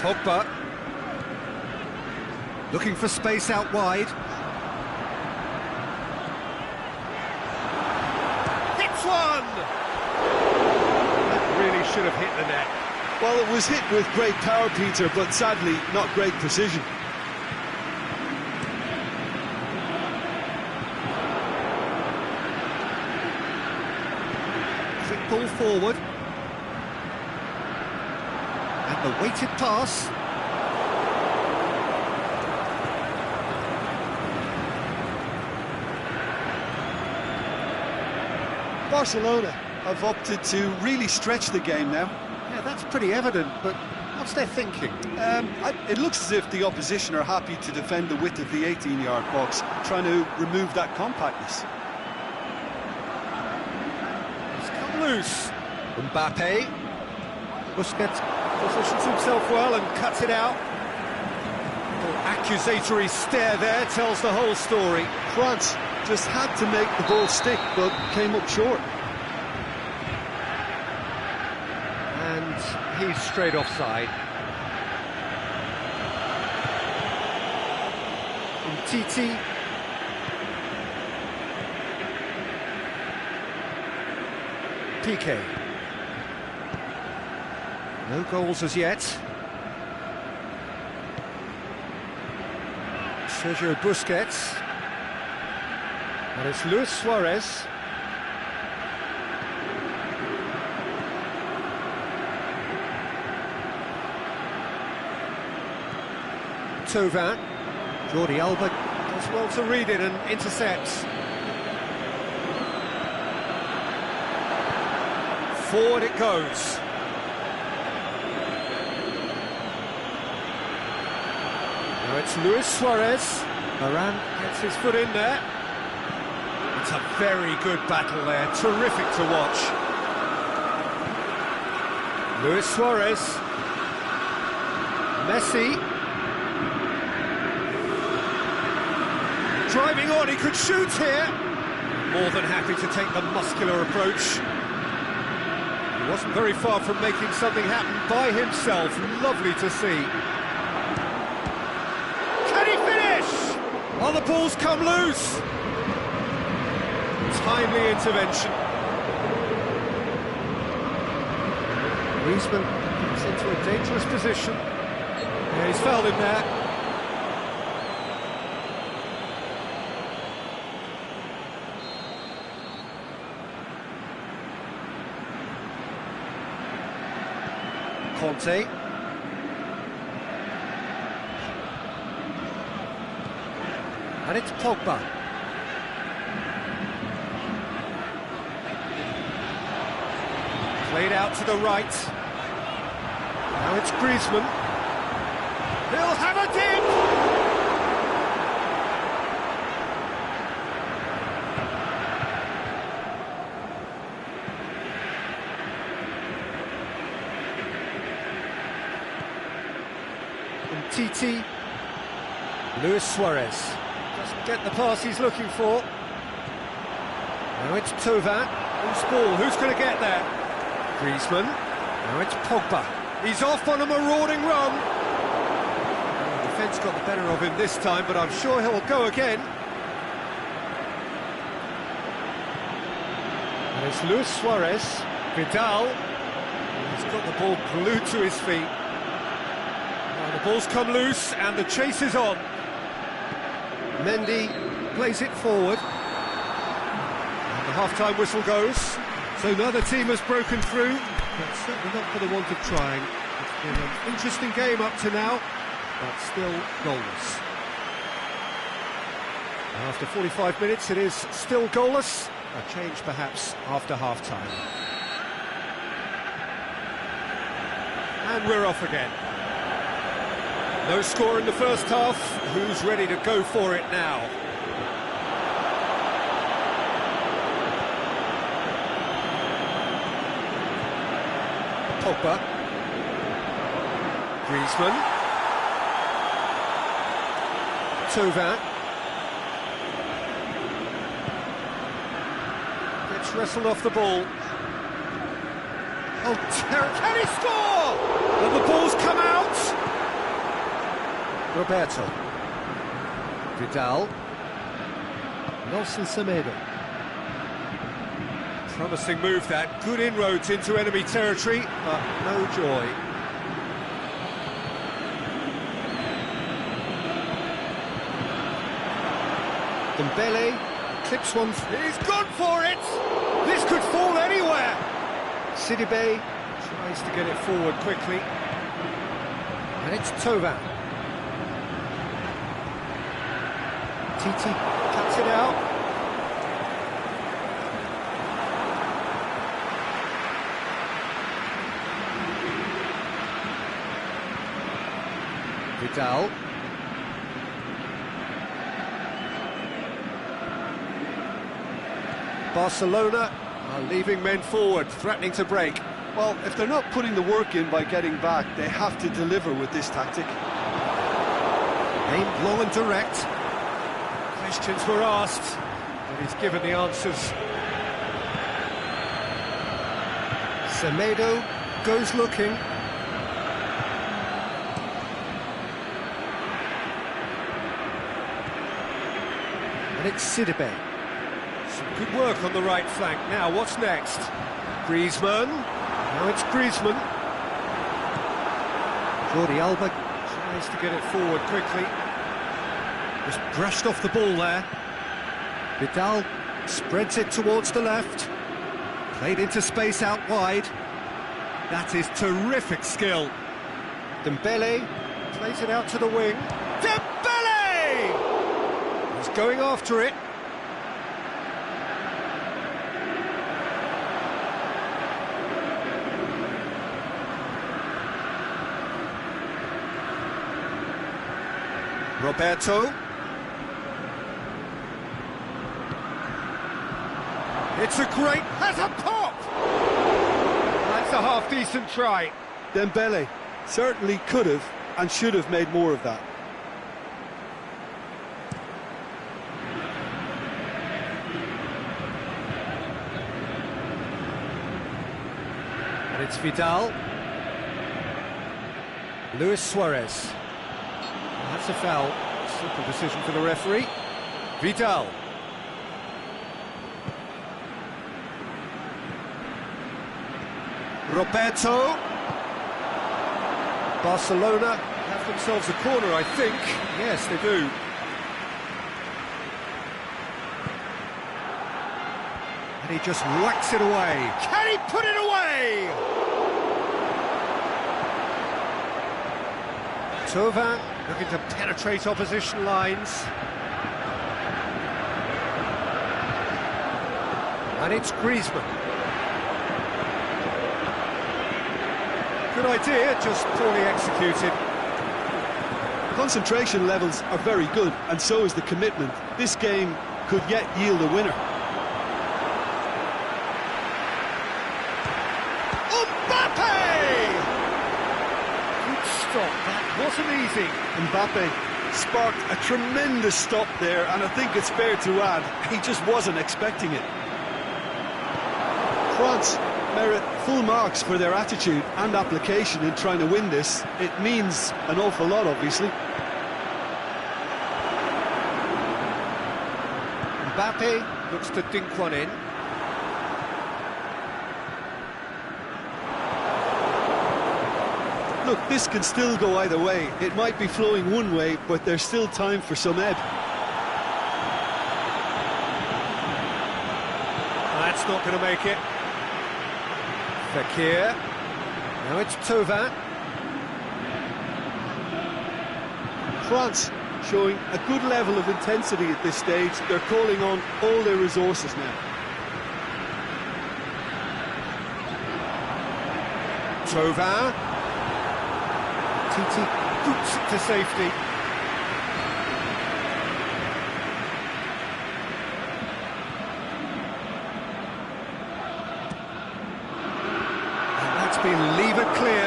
Pogba. Looking for space out wide. Hits one! That really should have hit the net. Well, it was hit with great power, Peter, but sadly not great precision. Quick ball forward. And the weighted pass. Barcelona have opted to really stretch the game now. Yeah, that's pretty evident, but what's their thinking? It looks as if the opposition are happy to defend the width of the 18-yard box, trying to remove that compactness. It's come loose. Mbappe. Busquets positions himself well and cuts it out. Little accusatory stare there tells the whole story. France just had to make the ball stick, but came up short. And he's straight offside. Titi. Piqué. No goals as yet. Sergio Busquets. And it's Luis Suarez. Thauvin. Jordi Alba does well to read it and intercepts. Forward it goes. Now it's Luis Suarez. Varane gets his foot in there. It's a very good battle there, terrific to watch. Luis Suarez. Messi. Driving on, he could shoot here. More than happy to take the muscular approach. He wasn't very far from making something happen by himself. Lovely to see. Can he finish? Oh, the ball's come loose. Timely intervention. Griezmann gets into a dangerous position. Yeah, he's fouled him there. Conte. And it's Pogba. Played out to the right. Now it's Griezmann. He'll have a dip! Titi. Luis Suarez doesn't get the pass he's looking for. Now it's Thauvin. Who's ball? Who's going to get there? Griezmann. Now it's Pogba. He's off on a marauding run. The defence got the better of him this time, but I'm sure he'll go again. And it's Luis Suarez. Vidal. He's got the ball glued to his feet. The ball's come loose and the chase is on. Mendy plays it forward. And the half-time whistle goes. So neither team has broken through, but certainly not for the want of trying. It's been an interesting game up to now, but still goalless. And after 45 minutes it is still goalless. A change perhaps after half-time. And we're off again. No score in the first half. Who's ready to go for it now? Pogba. Griezmann. Thauvin. Gets wrestled off the ball. Oh, can he score? And the ball's come out. Roberto. Vidal. Nelson Semedo. Promising move that. Good inroads into enemy territory, but no joy. Dembele clips one. He's gone for it! This could fall anywhere! Sidibe tries to get it forward quickly. And it's Thauvin. Titi cuts it out. Vidal. Barcelona are leaving men forward, threatening to break. Well, if they're not putting the work in by getting back, they have to deliver with this tactic. Aimed long and direct. Questions were asked, but he's given the answers. Semedo goes looking. And it's Sidibe. Some good work on the right flank. Now, what's next? Griezmann. Now it's Griezmann. Jordi Alba tries to get it forward quickly. Just brushed off the ball there. Vidal spreads it towards the left. Played into space out wide. That is terrific skill. Dembele plays it out to the wing. Dembele! He's going after it. Roberto. It's a great... has a pop! That's a half-decent try. Dembele certainly could have and should have made more of that. And it's Vidal. Luis Suarez. That's a foul. Simple decision for the referee. Vidal. Roberto. Barcelona have themselves a corner, I think. Yes, they do. And he just whacks it away. Can he put it away? Thauvin looking to penetrate opposition lines. And it's Griezmann. Good idea, just poorly executed. Concentration levels are very good, and so is the commitment. This game could yet yield a winner. That wasn't easy. Mbappe sparked a tremendous stop there, and I think it's fair to add, he just wasn't expecting it. France merit full marks for their attitude and application in trying to win this. It means an awful lot, obviously. Mbappe looks to dink one in. Look, this can still go either way. It might be flowing one way, but there's still time for some ebb. That's not going to make it. Fekir. Now it's Thauvin. France showing a good level of intensity at this stage. They're calling on all their resources now. Thauvin. Titi boots it to safety. And that's been levered clear.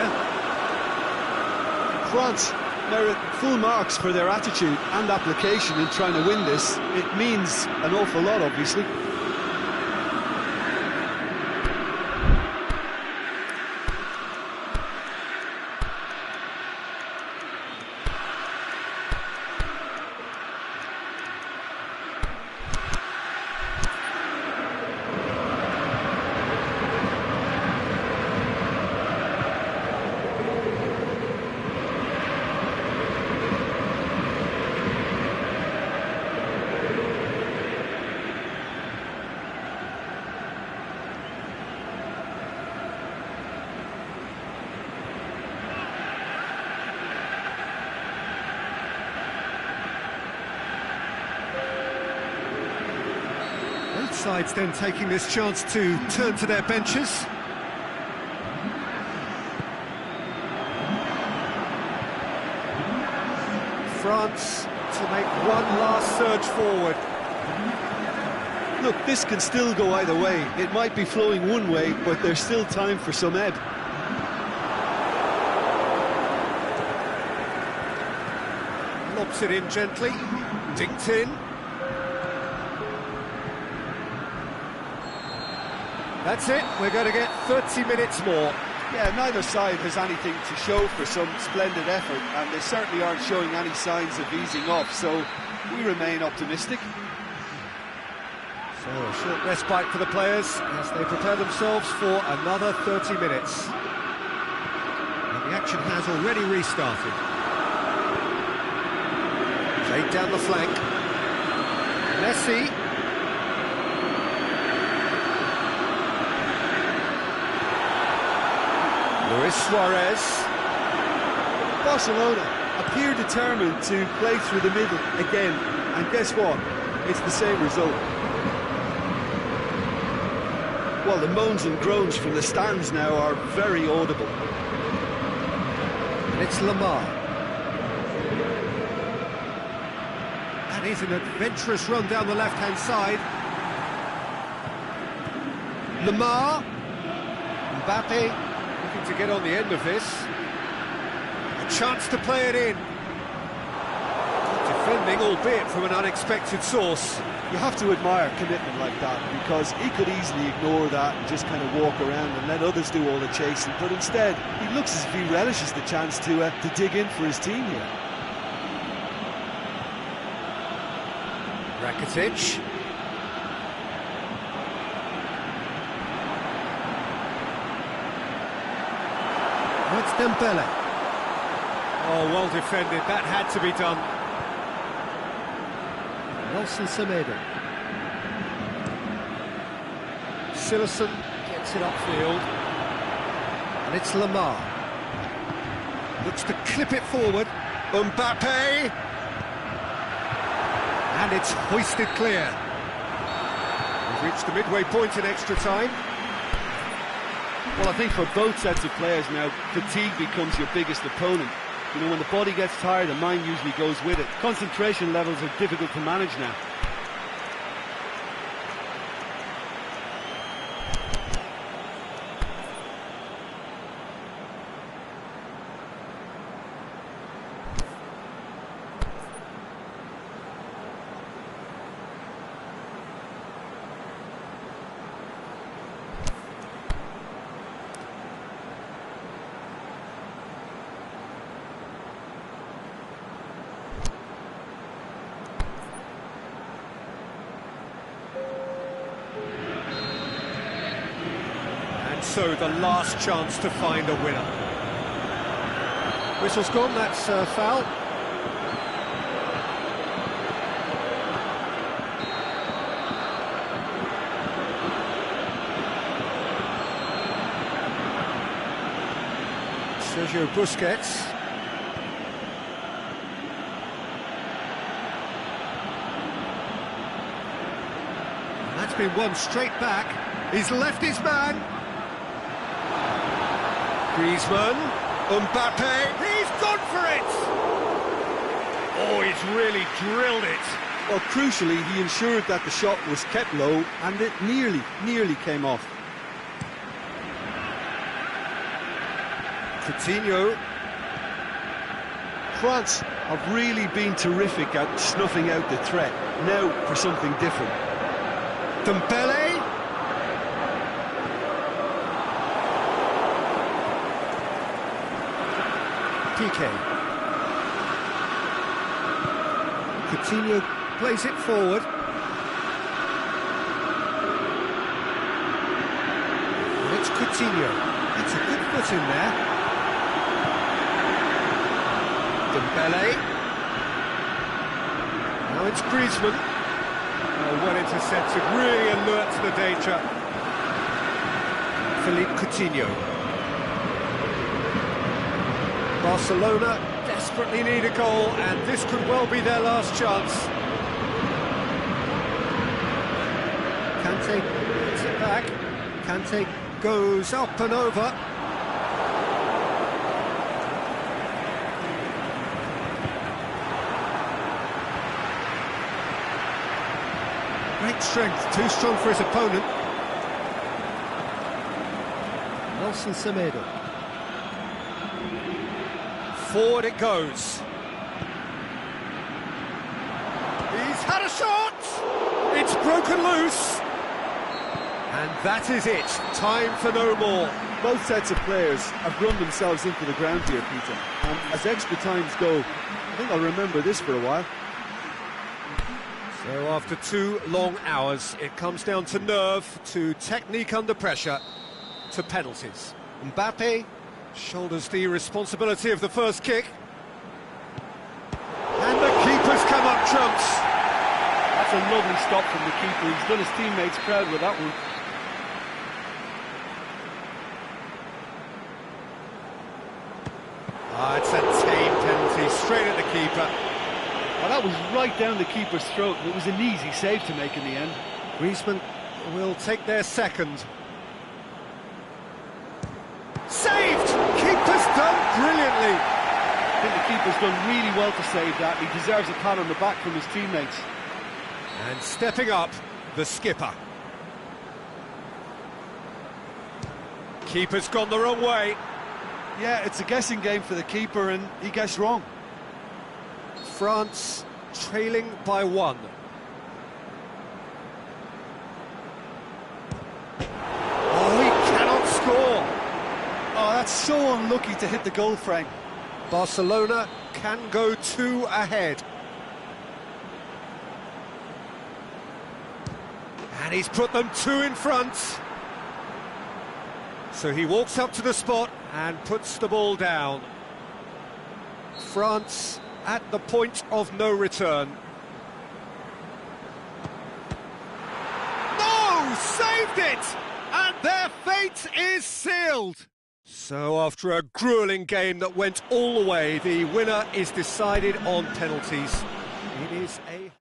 France merit full marks for their attitude and application in trying to win this. It means an awful lot, obviously. Both sides then taking this chance to turn to their benches. France to make one last surge forward. Look, this can still go either way. It might be flowing one way, but there's still time for some ebb. Lobs it in gently, dinked in. That's it, we're going to get 30 minutes more. Yeah, neither side has anything to show for some splendid effort, and they certainly aren't showing any signs of easing off, so we remain optimistic. So a short respite for the players as they prepare themselves for another 30 minutes. And the action has already restarted. Played down the flank. Messi. Luis Suarez. Barcelona appear determined to play through the middle again, and guess what? It's the same result. Well, the moans and groans from the stands now are very audible. And it's Lamar. And he's an adventurous run down the left-hand side. Lamar. Mbappe looking to get on the end of this. A chance to play it in. Defending, albeit from an unexpected source. You have to admire commitment like that, because he could easily ignore that and just kind of walk around and let others do all the chasing, but instead he looks as if he relishes the chance to dig in for his team here. Rakitic. That's Dembele. Oh, well defended, that had to be done. Nelson Semedo. Silerson gets it upfield. And it's Lamar. Looks to clip it forward. Mbappe! And it's hoisted clear. We've reached the midway point in extra time. Well, I think for both sets of players now, fatigue becomes your biggest opponent. You know, when the body gets tired, the mind usually goes with it. Concentration levels are difficult to manage now. So the last chance to find a winner. Whistle's gone, that's a foul. Sergio Busquets. And that's been won straight back. He's left his man. Griezmann, Mbappe, he's gone for it! Oh, he's really drilled it. Well, crucially, he ensured that the shot was kept low, and it nearly came off. Coutinho. France have really been terrific at snuffing out the threat. Now for something different. Dembele. Piqué. Coutinho plays it forward. And it's Coutinho. It's a good foot in there. Dembele. Now it's Griezmann. Oh, well intercepted, really alert to the danger. Philippe Coutinho. Barcelona desperately need a goal, and this could well be their last chance. Kante puts it back. Kante goes up and over. Great strength, too strong for his opponent. Nelson Semedo. Forward it goes. He's had a shot! It's broken loose! And that is it. Time for no more. Both sets of players have run themselves into the ground here, Peter. And as extra times go, I think I'll remember this for a while. So after 2 long hours, it comes down to nerve, to technique under pressure, to penalties. Mbappe shoulders the responsibility of the first kick. And the keeper's come up trumps. That's a lovely stop from the keeper. He's done his teammates proud with that one. It's a tame penalty, straight at the keeper. Well, that was right down the keeper's throat. It was an easy save to make in the end. Griezmann will take their second. Saved! Keeper's done brilliantly. I think the keeper's done really well to save that. He deserves a pat on the back from his teammates. And stepping up, the skipper. Keeper's gone the wrong way. Yeah, it's a guessing game for the keeper, and he guessed wrong. France trailing by 1. Oh, he cannot score. Oh, that's so unlucky to hit the goal frame. Barcelona can go 2 ahead. And he's put them 2 in front. So he walks up to the spot and puts the ball down. France at the point of no return. No! Saved it! And their fate is sealed! So after a gruelling game that went all the way, the winner is decided on penalties. It is a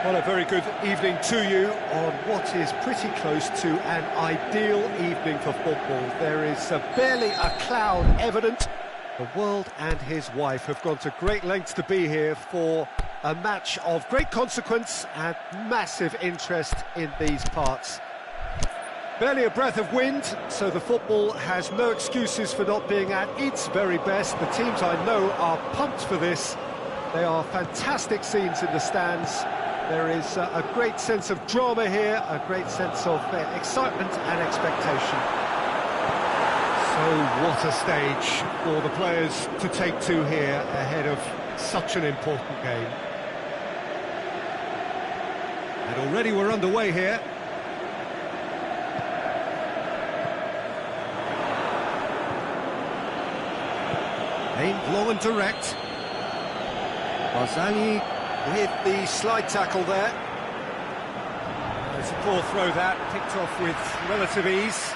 Well, a very good evening to you on what is pretty close to an ideal evening for football. There is barely a cloud evident. The world and his wife have gone to great lengths to be here for a match of great consequence and massive interest in these parts. Barely a breath of wind, so the football has no excuses for not being at its very best. The teams I know are pumped for this. They are fantastic scenes in the stands. There is a great sense of drama here, a great sense of excitement and expectation. So what a stage for the players to take to here ahead of such an important game. And already we're underway here. Aimed long and direct. Barzagli with the slide tackle there. It's a poor throw that, picked off with relative ease.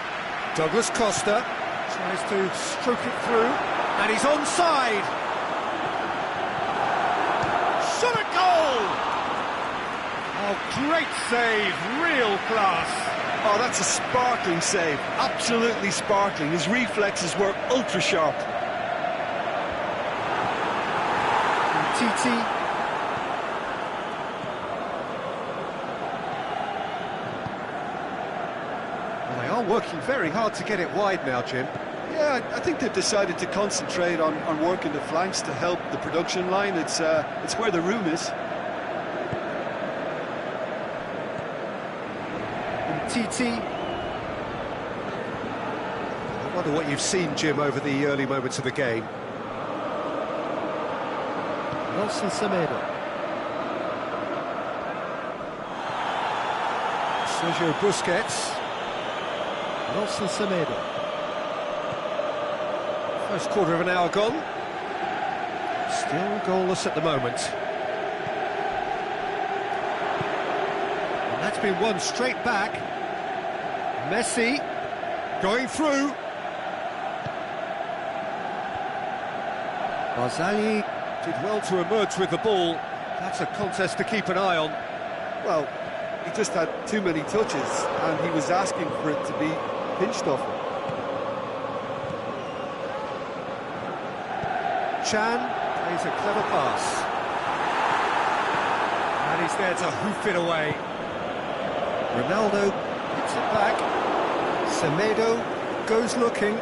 Douglas Costa tries to stroke it through, and he's onside. Shot at goal! Oh, great save, real class. Oh, that's a sparkling save, absolutely sparkling. His reflexes were ultra sharp. Titi. Well, they are working very hard to get it wide now, Jim. Yeah, I think they've decided to concentrate on working the flanks to help the production line. It's where the room is. Titi. I wonder what you've seen, Jim, over the early moments of the game. Nelson Semedo. Sergio Busquets. Nelson Semedo. First quarter of an hour gone. Still goalless at the moment. And that's been won straight back. Messi going through. Barzagli did well to emerge with the ball. That's a contest to keep an eye on. Well, he just had too many touches, and he was asking for it to be pinched off him. Chan plays a clever pass. And he's there to hoof it away. Ronaldo hits it back. Semedo goes looking.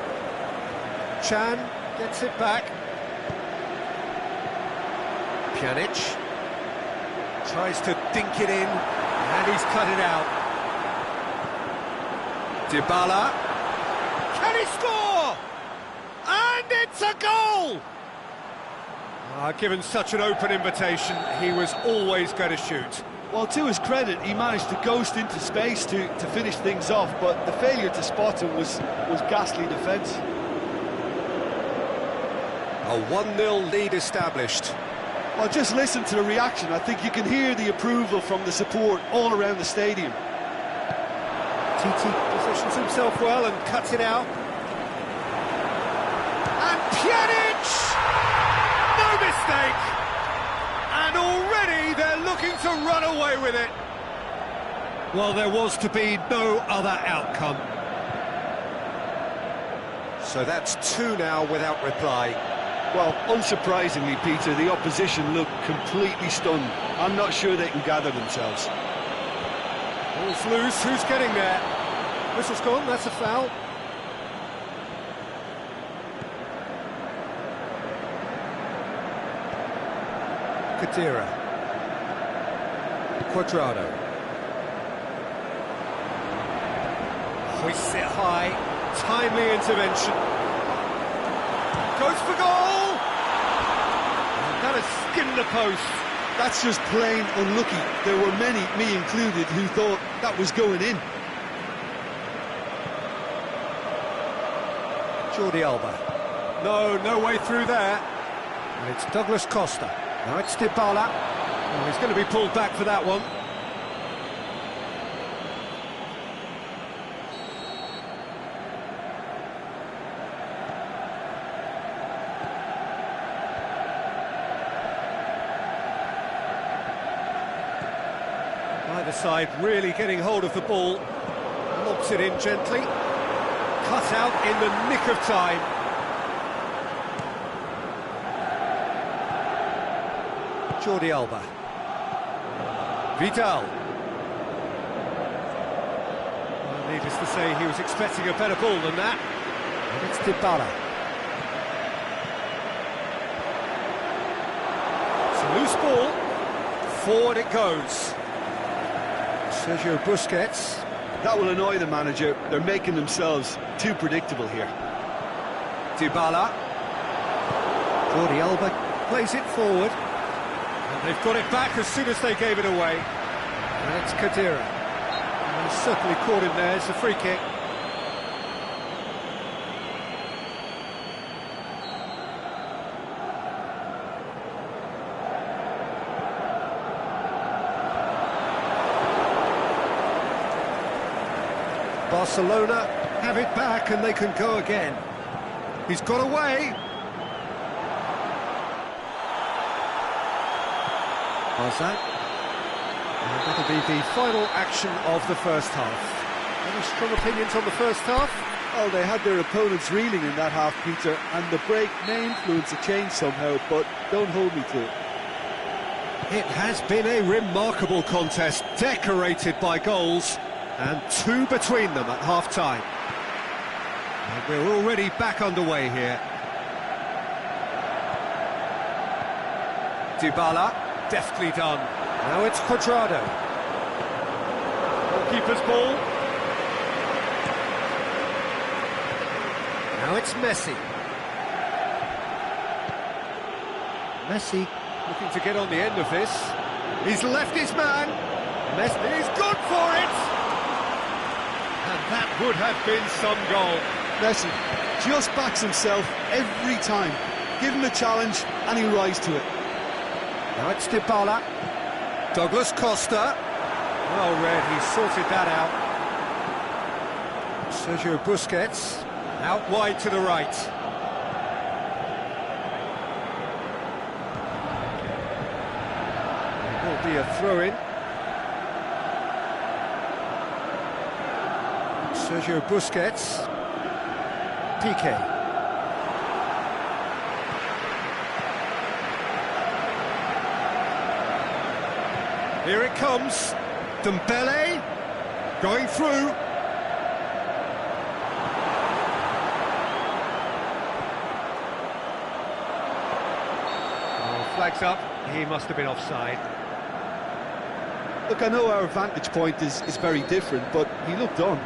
Chan gets it back. Pjanic tries to dink it in, and he's cut it out. Dybala, can he score? And it's a goal! Given such an open invitation, he was always going to shoot. Well, to his credit, he managed to ghost into space to finish things off, but the failure to spot him was ghastly defence. A 1-0 lead established. Well, just listen to the reaction. I think you can hear the approval from the support all around the stadium. Titi positions himself well and cuts it out. And Pjanic! No mistake! And already they're looking to run away with it. Well, there was to be no other outcome. So that's 2 now without reply. Well, unsurprisingly, Peter, the opposition look completely stunned. I'm not sure they can gather themselves. Ball's loose, who's getting there? Whistle's gone, that's a foul. Khedira. Cuadrado. Hoists it high, timely intervention. Goes for goal! And that has skinned the post. That's just plain unlucky. There were many, me included, who thought that was going in. Jordi Alba. No way through there. And it's Douglas Costa. Now it's Dybala. Oh, he's going to be pulled back for that one. Either side really getting hold of the ball. Lobs it in gently. Cut out in the nick of time. Jordi Alba. Vidal. Well, needless to say, he was expecting a better ball than that. And it's Dybala. It's a loose ball. Forward it goes. Sergio Busquets. That will annoy the manager. They're making themselves too predictable here. Dybala. Jordi Alba plays it forward. And they've got it back as soon as they gave it away. And it's Khedira. And he's certainly caught him there. It's a free kick. Barcelona have it back and they can go again. He's got away. Barzak. And that'll be the final action of the first half. Any strong opinions on the first half? Oh, they had their opponents reeling in that half, Peter, and the break may influence a change somehow, but don't hold me to it. It has been a remarkable contest, decorated by goals, and two between them at half-time. And we're already back underway here. Dybala, deftly done. Now it's Cuadrado. Goalkeeper's ball. Now it's Messi. Messi looking to get on the end of this. He's left his man. Messi, he's gone for it! And that would have been some goal. Messi just backs himself every time. Give him a challenge and he'll rise to it. Now it's Dybala. Douglas Costa. Well read, he sorted that out. Sergio Busquets. Out wide to the right. It will be a throw-in. Sergio Busquets. Piqué. Here it comes. Dembele going through. Oh, flags up. He must have been offside. Look, I know our vantage point is very different, but he looked on.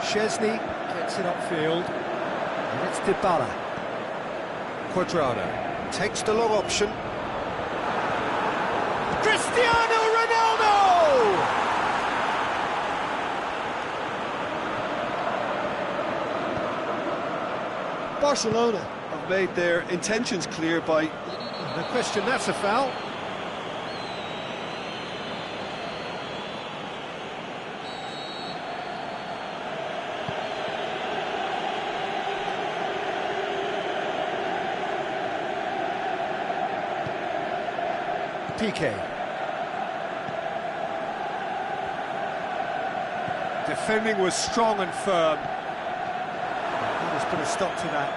Szczesny gets it upfield, and it's Dybala. Cuadrado takes the long option. Cristiano Ronaldo! Barcelona have made their intentions clear by... No question, that's a foul. Piqué. Defending was strong and firm. Let's put a stop to that.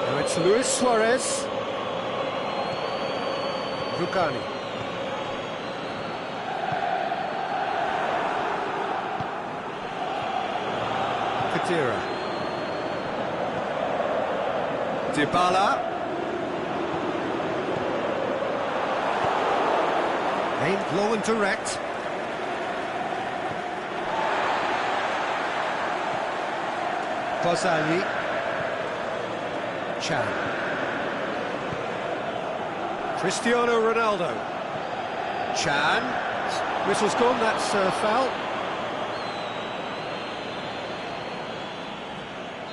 Now it's Luis Suarez. Rugani. Khedira. Dybala. Aimed low and direct. Barzagli. Chan. Cristiano Ronaldo. Chan. Whistle's gone, that's a foul.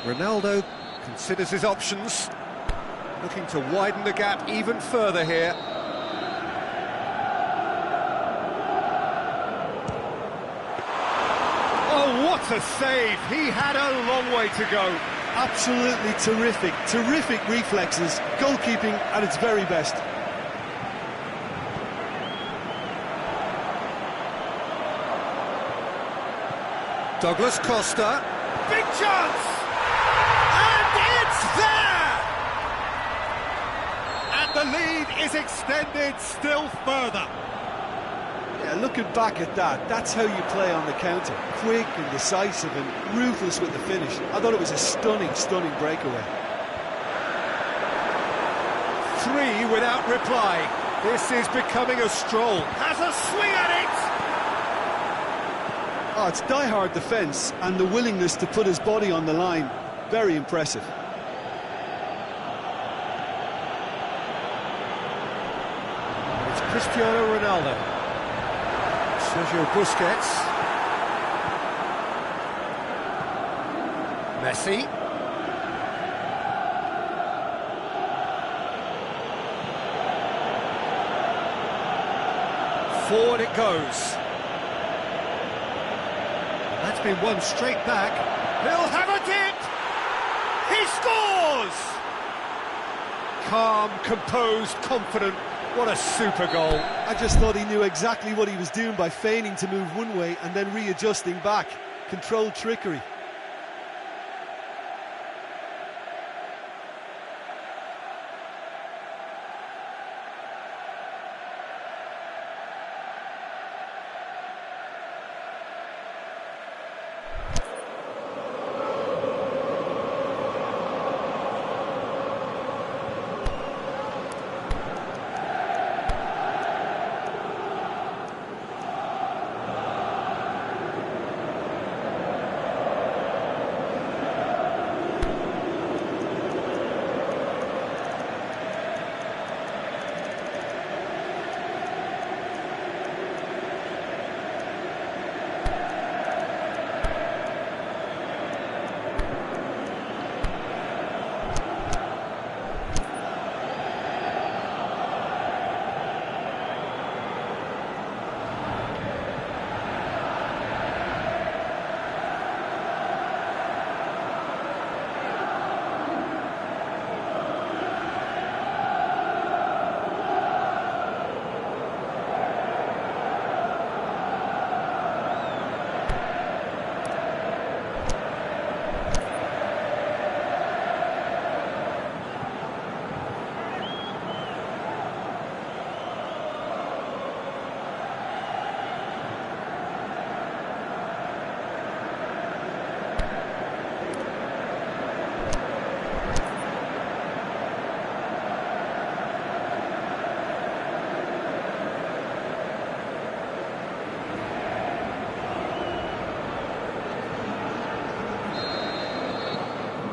Ronaldo considers his options. Looking to widen the gap even further here. Oh, what a save! He had a long way to go. Absolutely terrific reflexes, goalkeeping at its very best. Douglas Costa. Big chance! And it's there! And the lead is extended still further. Yeah, looking back at that, that's how you play on the counter. Quick and decisive and ruthless with the finish. I thought it was a stunning, stunning breakaway. 3 without reply. This is becoming a stroll. Has a swing at it! Oh, it's die-hard defence and the willingness to put his body on the line. Very impressive. It's Cristiano Ronaldo. Sergio Busquets. Messi. Forward it goes. That's been one straight back. He'll have a dip! He scores! Calm, composed, confident. What a super goal. I just thought he knew exactly what he was doing by feigning to move one way and then readjusting back. Controlled trickery.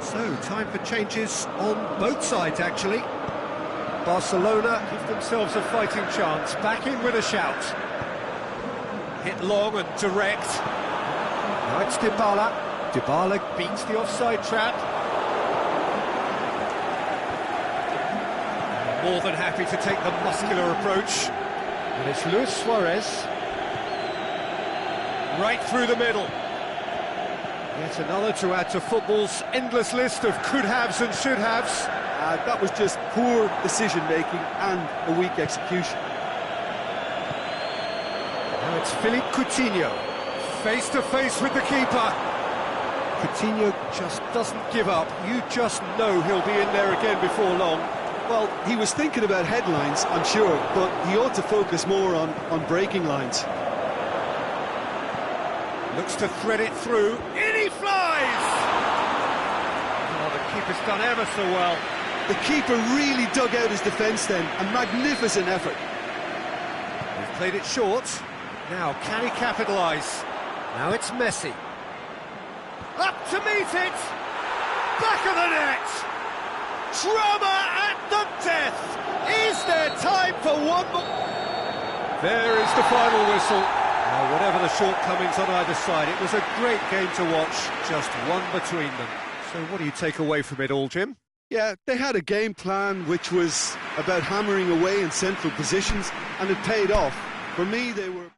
So, time for changes on both sides, actually. Barcelona give themselves a fighting chance. Back in with a shout. Hit long and direct. Now it's Dybala. Dybala beats the offside trap. More than happy to take the muscular approach. And it's Luis Suarez. Right through the middle. Yet another to add to football's endless list of could-haves and should-haves. That was just poor decision-making and a weak execution. Now it's Philippe Coutinho, face-to-face with the keeper. Coutinho just doesn't give up. You just know he'll be in there again before long. Well, he was thinking about headlines, I'm sure, but he ought to focus more on breaking lines. Looks to thread it through. In he flies! Oh, the keeper's done ever so well. The keeper really dug out his defence then. A magnificent effort. He's played it short. Now, can he capitalise? Now it's Messi. Up to meet it! Back of the net! Drama at the death! Is there time for one more? There is the final whistle. Now, whatever the shortcomings on either side, it was a great game to watch, just one between them. So what do you take away from it all, Jim? Yeah, they had a game plan which was about hammering away in central positions, and it paid off. For me, they were...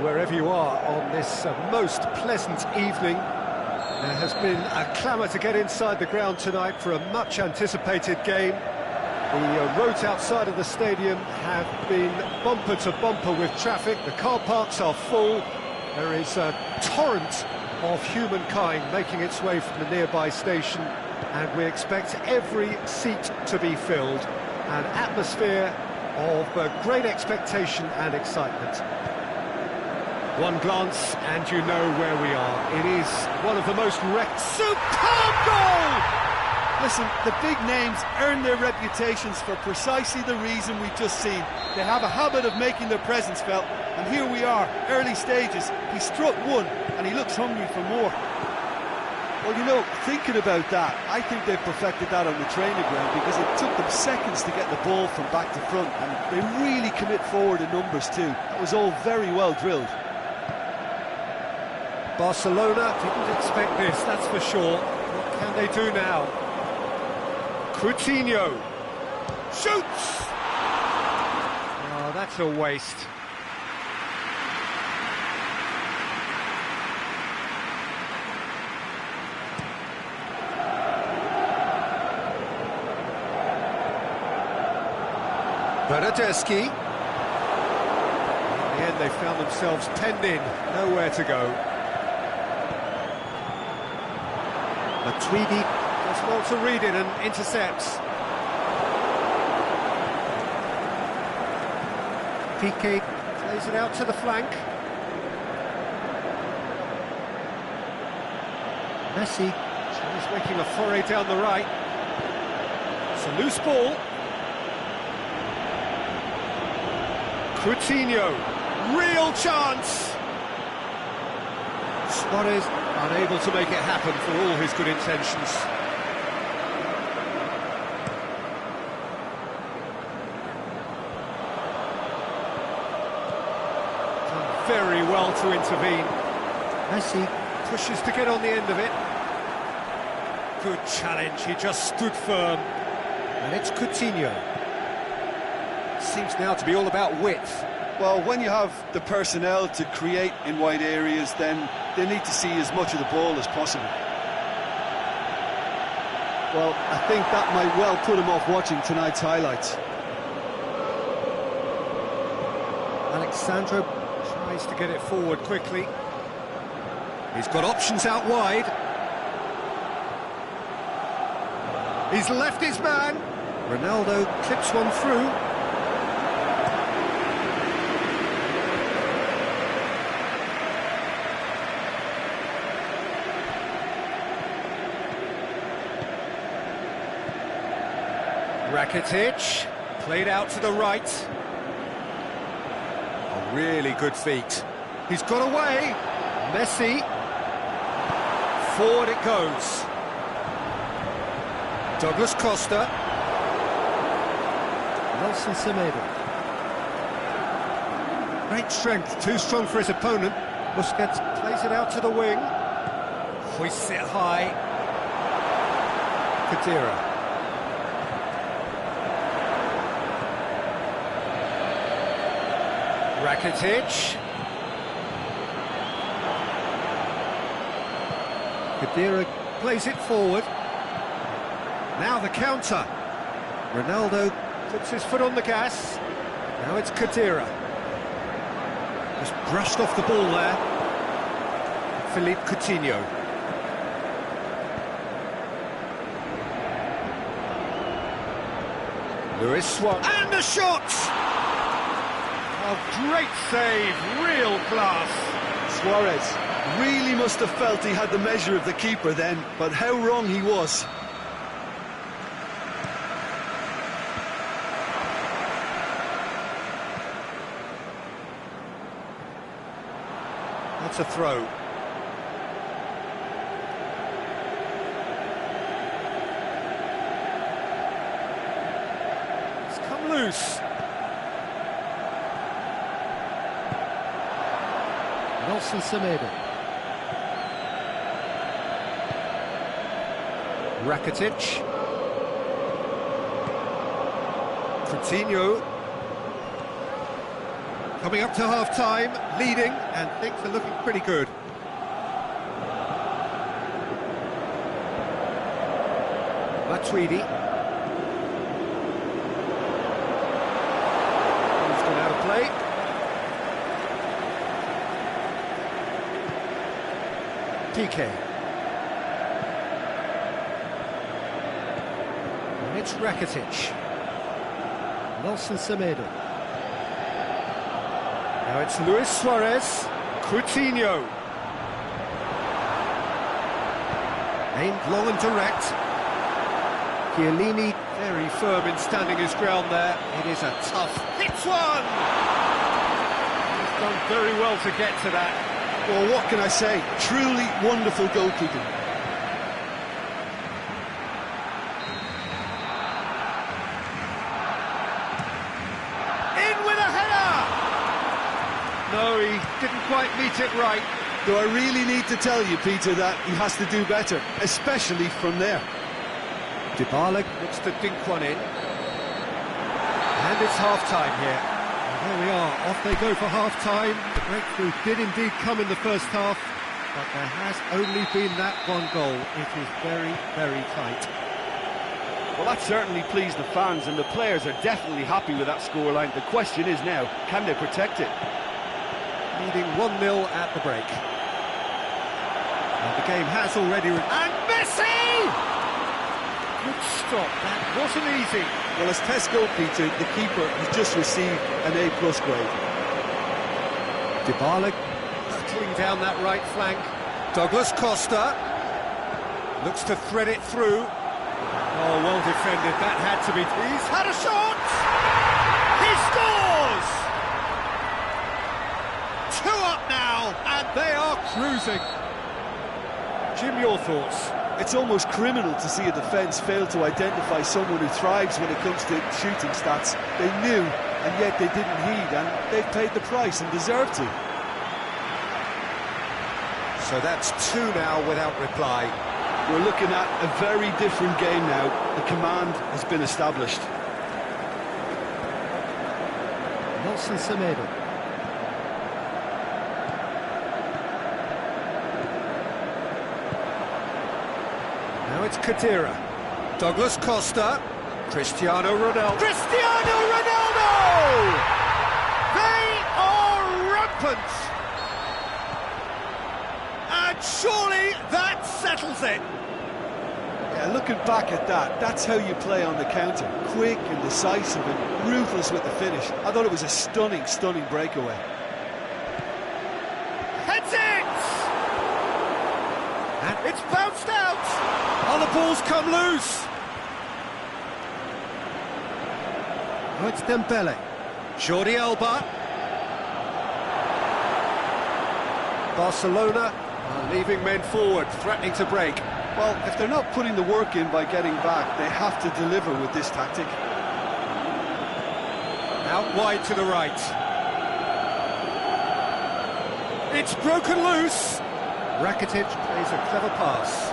wherever you are on this most pleasant evening. There has been a clamour to get inside the ground tonight for a much-anticipated game. The roads outside of the stadium have been bumper to bumper with traffic. The car parks are full. There is a torrent of humankind making its way from the nearby station, and we expect every seat to be filled. An atmosphere of great expectation and excitement. One glance and you know where we are. It is one of the most superb goal! Listen, the big names earn their reputations for precisely the reason we've just seen. They have a habit of making their presence felt, and here we are, early stages. He struck one, and he looks hungry for more. Well, you know, thinking about that, I think they've perfected that on the training ground, because it took them seconds to get the ball from back to front, and they really commit forward in numbers too. That was all very well drilled. Barcelona didn't expect this, that's for sure. What can they do now? Coutinho shoots! Oh, that's a waste. Bernardeschi. In the end, they found themselves penned in, nowhere to go. Matuidi does well to read it and intercepts. Piqué plays it out to the flank. Messi is making a foray down the right. It's a loose ball. Coutinho, real chance! Suarez unable to make it happen for all his good intentions. Done very well to intervene. Messi pushes to get on the end of it. Good challenge, he just stood firm. And it's Coutinho. Seems now to be all about width. Well, when you have the personnel to create in wide areas, then they need to see as much of the ball as possible. Well, I think that might well put him off watching tonight's highlights. Alexandro tries to get it forward quickly. He's got options out wide. He's left his man. Ronaldo clips one through. Rakitic, played out to the right. A really good feat. He's got away. Messi. Forward it goes. Douglas Costa. Nelson Semedo. Great strength, too strong for his opponent. Busquets plays it out to the wing. Hoists it high. Khedira. Rakitic. Khedira plays it forward. Now the counter. Ronaldo puts his foot on the gas. Now it's Khedira. Just brushed off the ball there. Philippe Coutinho. Luis Suarez. And the shot! A great save, real class. Suarez really must have felt he had the measure of the keeper then, but how wrong he was. That's a throw. It's come loose. Nelson Semedo. Rakitic. Coutinho. Coming up to half-time, leading, and things are looking pretty good. Matuidi. He's gone out of play. PK. And it's Rakitic. Nelson Semedo. Now it's Luis Suarez. Coutinho. Aimed long and direct. Chiellini very firm in standing his ground there. It is a tough hit one! He's done very well to get to that. Well, what can I say? Truly wonderful goalkeeping. In with a header! No, he didn't quite meet it right. Do I really need to tell you, Peter, that he has to do better, especially from there? Dybala looks to dink one in. And it's half-time here. And there we are, off they go for half-time. The breakthrough did indeed come in the first half, but there has only been that one goal. It is very, very tight. Well, that certainly pleased the fans, and the players are definitely happy with that scoreline. The question is now, can they protect it? Leading 1-0 at the break. And the game has already... And Messi! Good stop, that wasn't easy. Well, as test goalkeeper, the keeper has just received an A+ grade. Dybala hurtling down that right flank. Douglas Costa looks to thread it through. Oh, well defended, that had to be... He's had a shot! He scores! 2 up now, and they are cruising. Jim, your thoughts? It's almost criminal to see a defence fail to identify someone who thrives when it comes to shooting stats. They knew, and yet they didn't heed, and they've paid the price and deserve to. So that's 2 now without reply. We're looking at a very different game now. The command has been established. Nelson Semedo. Now it's Khedira. Douglas Costa. Cristiano Ronaldo. Cristiano Ronaldo! They are rampant! And surely that settles it. Yeah, looking back at that, that's how you play on the counter. Quick and decisive and ruthless with the finish. I thought it was a stunning, stunning breakaway. Heads it! And it's bounced out! Oh, the ball's come loose! Oh, it's Dembele. Jordi Alba. Barcelona are leaving men forward, threatening to break. Well, if they're not putting the work in by getting back, they have to deliver with this tactic. Out wide to the right. It's broken loose. Rakitic plays a clever pass.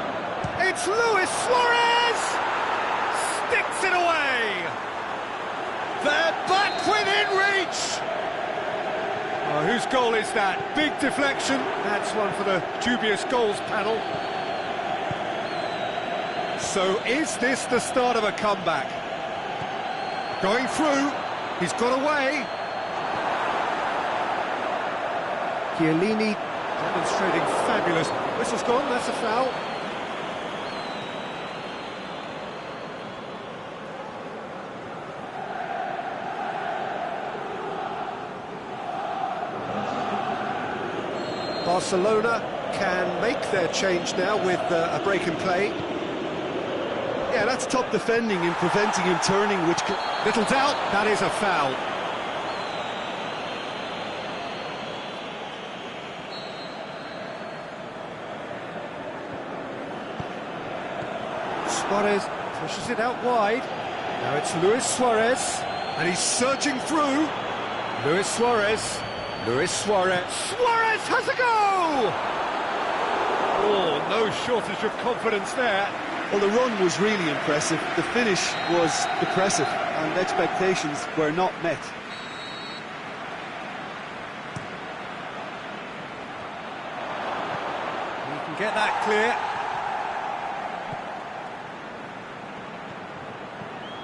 It's Luis Suarez! Sticks it away! They're back within reach! Oh, whose goal is that? Big deflection. That's one for the dubious goals panel. So is this the start of a comeback? Going through. He's got away. Chiellini demonstrating fabulous... Whistle's gone, that's a foul. Barcelona can make their change now with a break in play. Yeah, that's top defending and preventing him turning, which... Little doubt, that is a foul. Suarez pushes it out wide. Now it's Luis Suarez, and he's surging through. Luis Suarez. Luis Suarez. Suarez has a go! Oh, no shortage of confidence there. Well, the run was really impressive. The finish was depressive, and expectations were not met. get that clear.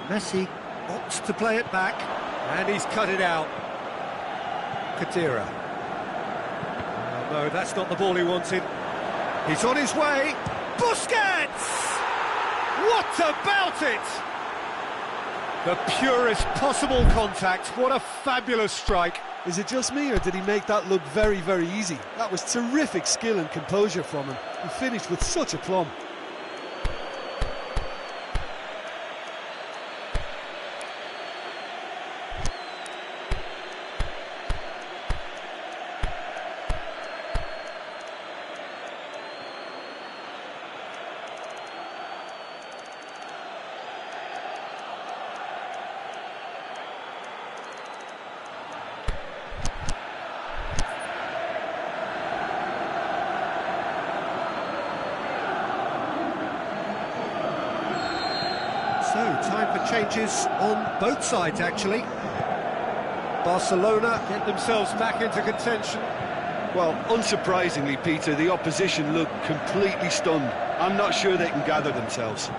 Messi opts to play it back, and he's cut it out. Khedira. Oh, no, that's not the ball he wanted. He's on his way. Busquets! What about it? The purest possible contact. What a fabulous strike. Is it just me, or did he make that look very, very easy? That was terrific skill and composure from him. He finished with such aplomb. So, time for changes on both sides, actually. Barcelona get themselves back into contention. Well, unsurprisingly, Peter, the opposition look completely stunned. I'm not sure they can gather themselves.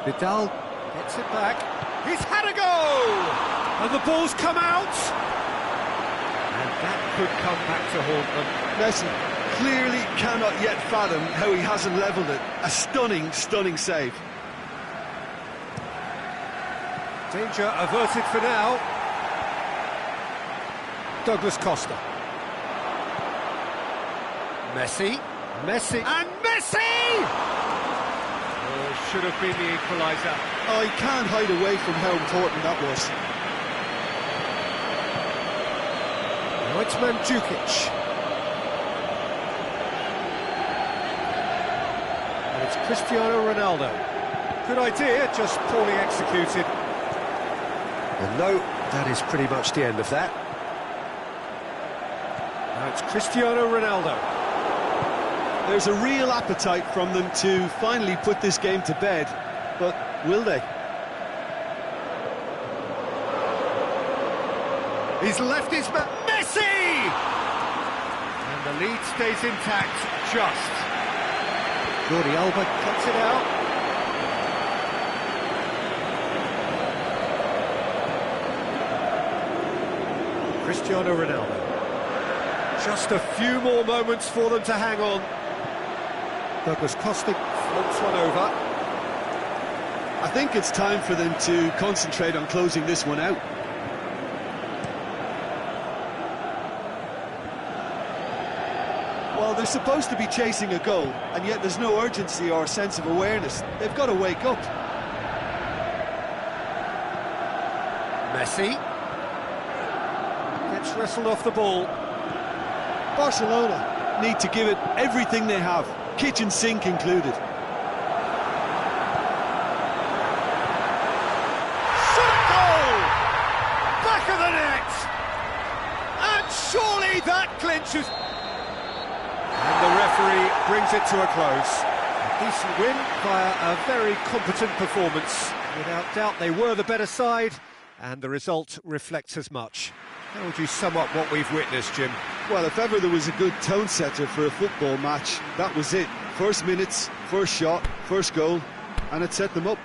Vidal gets it back. He's had a go! And the ball's come out! And that could come back to haunt them. Messi clearly cannot yet fathom how he hasn't levelled it. A stunning, stunning save. Danger averted for now. Douglas Costa. Messi. And Messi! Oh, should have been the equaliser. Oh, he can't hide away from how important that was. Now it's Mandzukic. And it's Cristiano Ronaldo. Good idea, just poorly executed. And no, that is pretty much the end of that. Now it's Cristiano Ronaldo. There's a real appetite from them to finally put this game to bed, but will they? He's left his man. Messi! And the lead stays intact, just. Jordi Alba cuts it out. Cristiano Ronaldo. Just a few more moments for them to hang on. Douglas Costa floats one over. I think it's time for them to concentrate on closing this one out. Well, they're supposed to be chasing a goal, and yet there's no urgency or sense of awareness. They've got to wake up. Messi gets wrestled off the ball. Barcelona need to give it everything they have, kitchen sink included. Shot goal! Back of the net! And surely that clinches. And the referee brings it to a close. A decent win via a very competent performance. Without doubt, they were the better side, and the result reflects as much. How would you sum up what we've witnessed, Jim? Well, if ever there was a good tone setter for a football match, that was it. First minutes, first shot, first goal, and it set them up.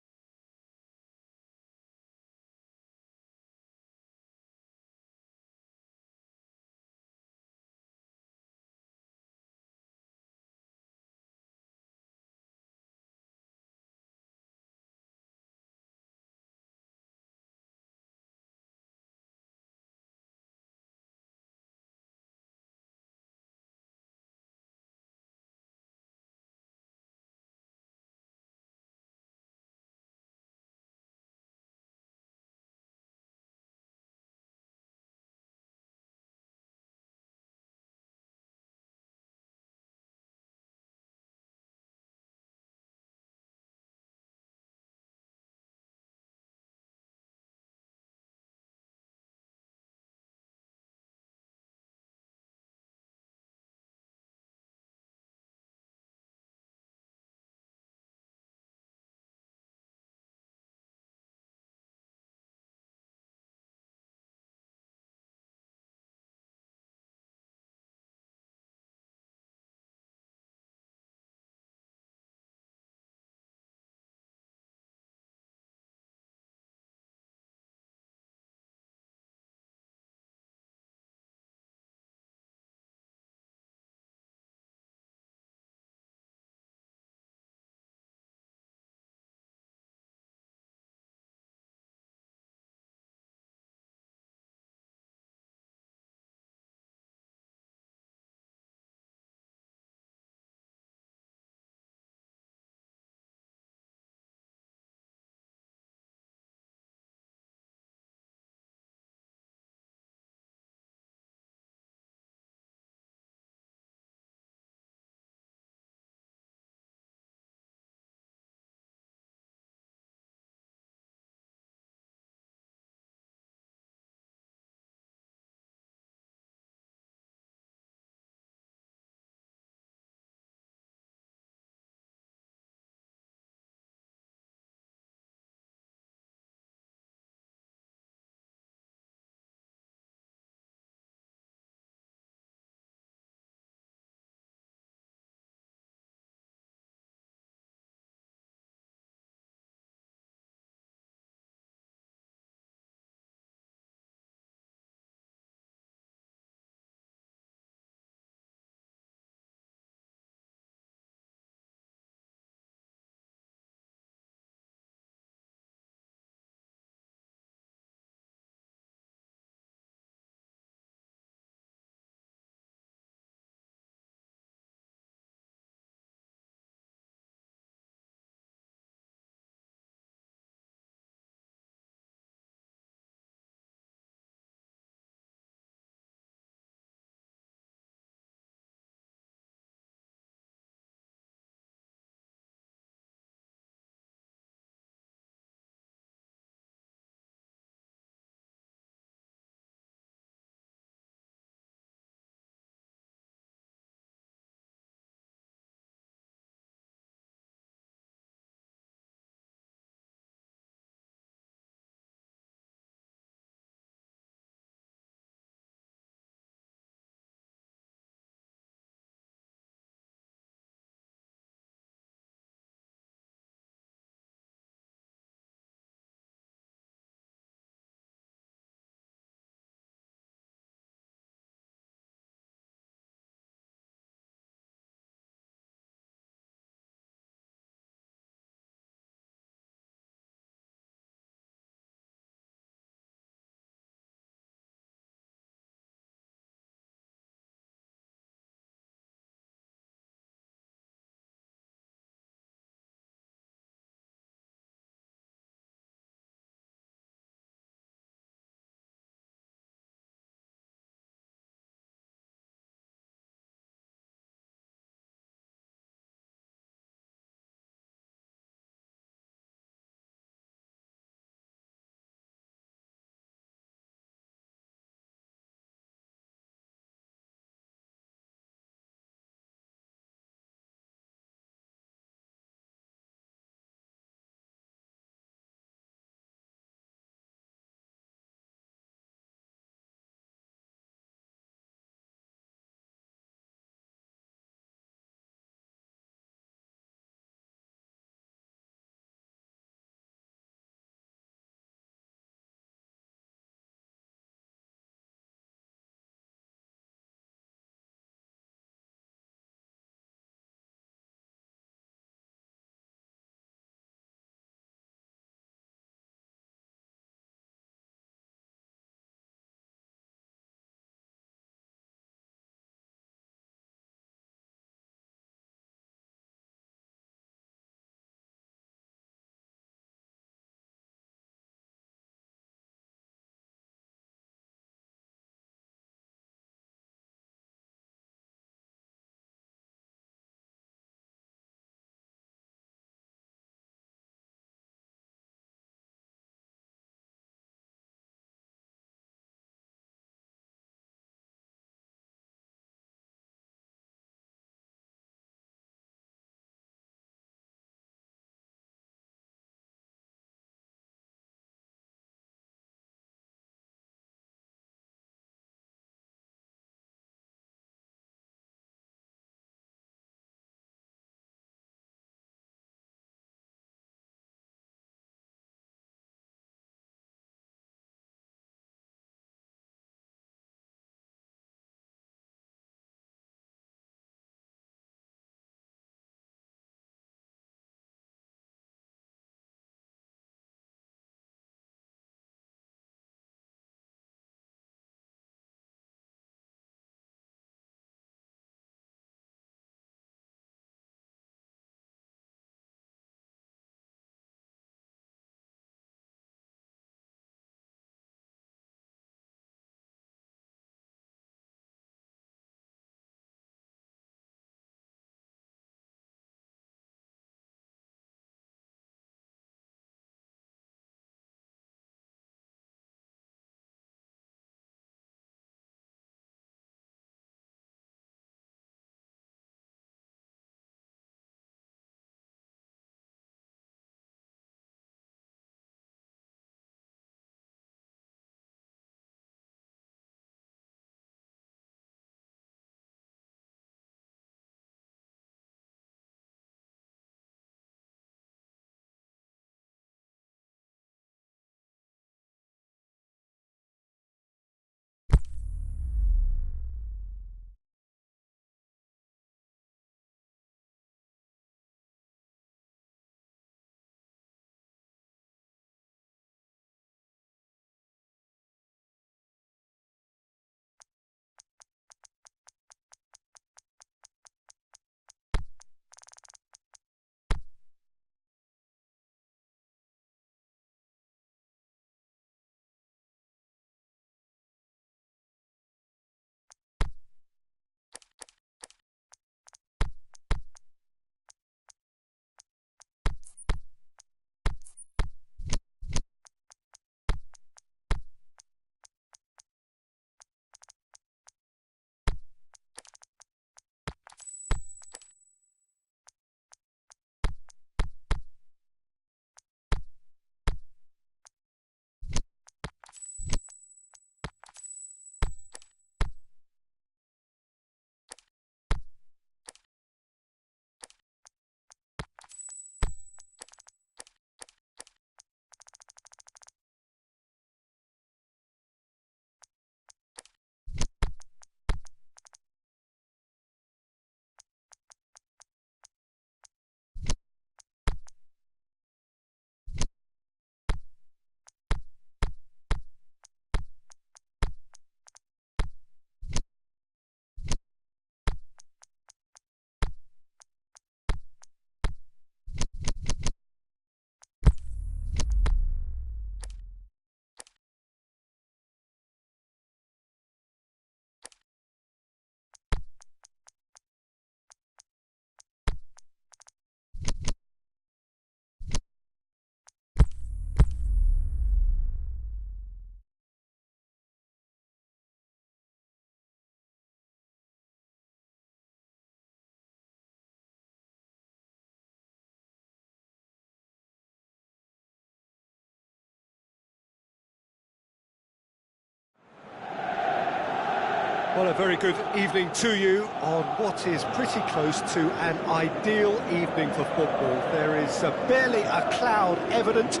Well, a very good evening to you on what is pretty close to an ideal evening for football. There is barely a cloud evident.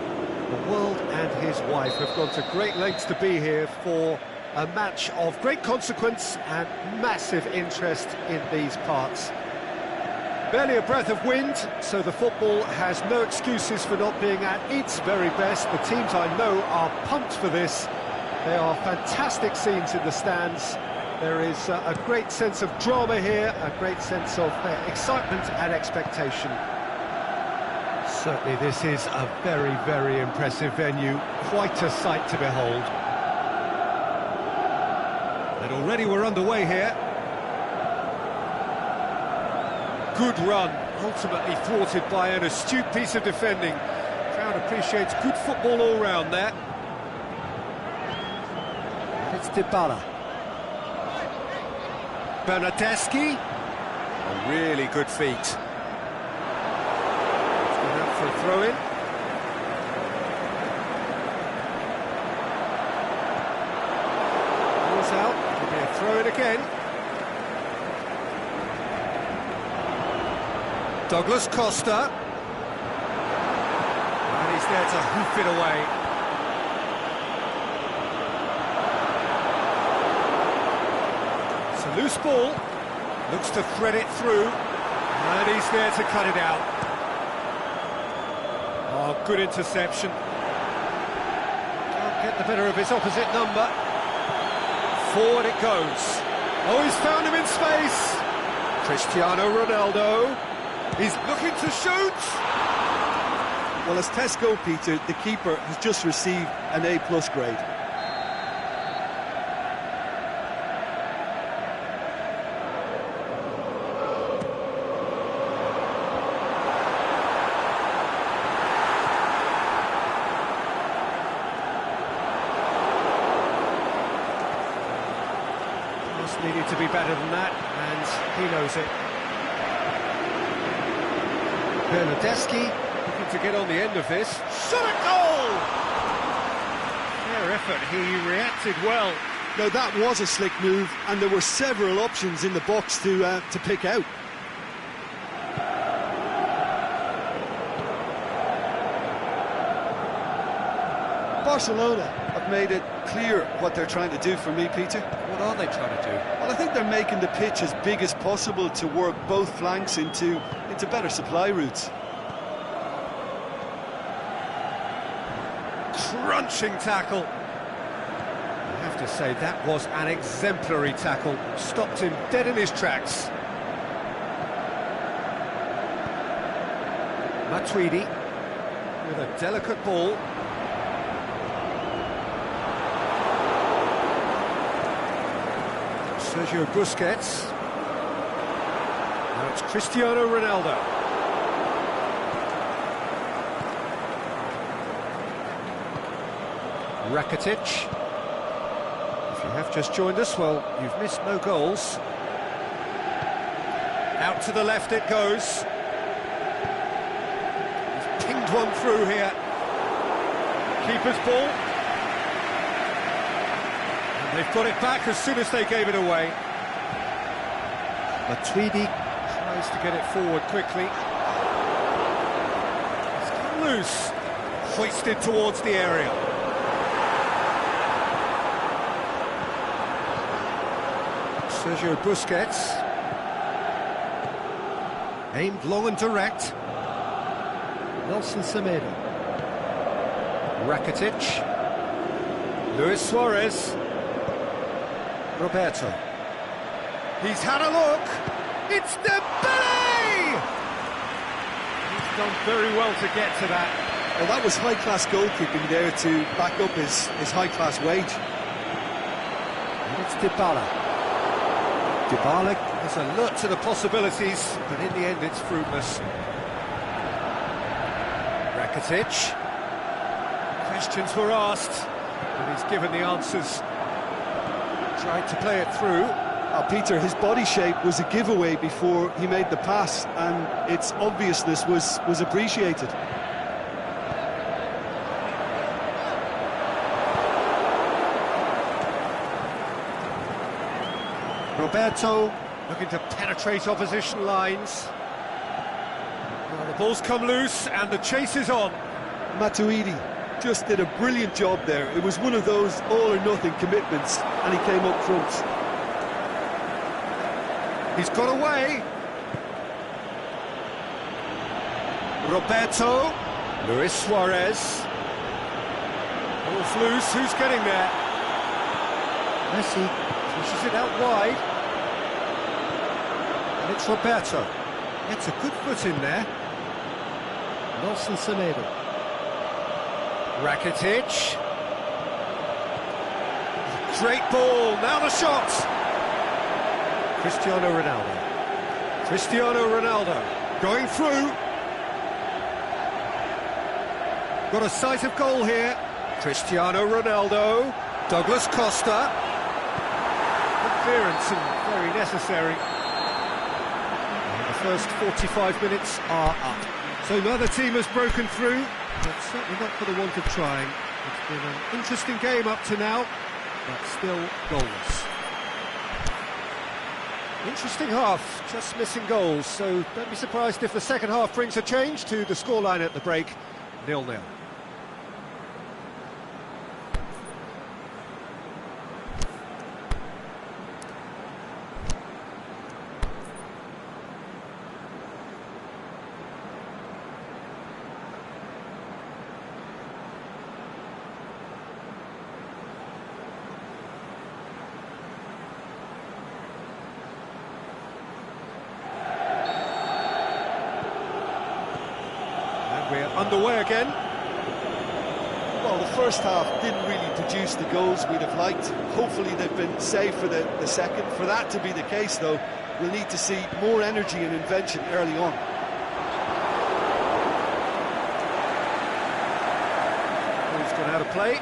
The world and his wife have gone to great lengths to be here for a match of great consequence and massive interest in these parts. Barely a breath of wind, so the football has no excuses for not being at its very best. The teams I know are pumped for this. There are fantastic scenes in the stands. There is a great sense of drama here, a great sense of excitement and expectation. Certainly this is a very, very impressive venue. Quite a sight to behold. And already we're underway here. Good run, ultimately thwarted by an astute piece of defending. Crowd appreciates good football all round there. It's Dybala. Bernardeschi. A really good feat. It's gone out for a throw-in. Ball's out. It'll be a throw-in again. Douglas Costa. And he's there to hoof it away. Loose ball, looks to thread it through, and he's there to cut it out. Oh, good interception. Can't get the better of his opposite number. Forward it goes. Oh, he's found him in space. Cristiano Ronaldo. He's looking to shoot. Well, as tests go, Peter, the keeper has just received an A+ grade. Needed to be better than that, and he knows it. Bernardeschi looking to get on the end of this. Shot at goal! Fair effort, he reacted well. Now that was a slick move, and there were several options in the box to pick out. Barcelona have made it clear what they're trying to do for me, Peter. What are they trying to do? Well, I think they're making the pitch as big as possible to work both flanks into better supply routes. Crunching tackle. I have to say, that was an exemplary tackle. Stopped him dead in his tracks. Matuidi with a delicate ball. Sergio Busquets. Now it's Cristiano Ronaldo. Rakitic. If you have just joined us, well, you've missed no goals. Out to the left it goes. He's pinged one through here. Keeper's ball. They've got it back as soon as they gave it away. Matuidi tries to get it forward quickly. It's come loose. Hoisted towards the area. Sergio Busquets. Aimed long and direct. Nelson Semedo. Rakitic. Luis Suarez. Roberto. He's had a look. It's Dembele! He's done very well to get to that. Well, that was high-class goalkeeping there to back up his high-class wage. And it's Dybala. Dybala is alert to the possibilities, but in the end it's fruitless. Rakitic. Questions were asked, but he's given the answers. Tried to play it through. Peter, his body shape was a giveaway before he made the pass, and its obviousness was appreciated. Roberto looking to penetrate opposition lines. Well, the ball's come loose and the chase is on. Matuidi just did a brilliant job there. It was one of those all-or-nothing commitments, and he came up front. He's got away. Roberto. Luis Suarez. Ball's loose, who's getting there? Messi pushes it out wide. And it's Roberto. Gets a good foot in there. Nelson Semedo. Rakitic. Great ball, now the shot! Cristiano Ronaldo. Cristiano Ronaldo going through. Got a sight of goal here. Cristiano Ronaldo. Douglas Costa. Good clearance and very necessary. And the first 45 minutes are up. So neither team has broken through, but certainly not for the want of trying. It's been an interesting game up to now, but still goalless. Interesting half, just missing goals, so don't be surprised if the second half brings a change to the scoreline at the break, 0-0. We're underway again. Well, the first half didn't really produce the goals we'd have liked. Hopefully they've been saved for the second. For that to be the case, though, we'll need to see more energy and invention early on. Ball's gone out of play.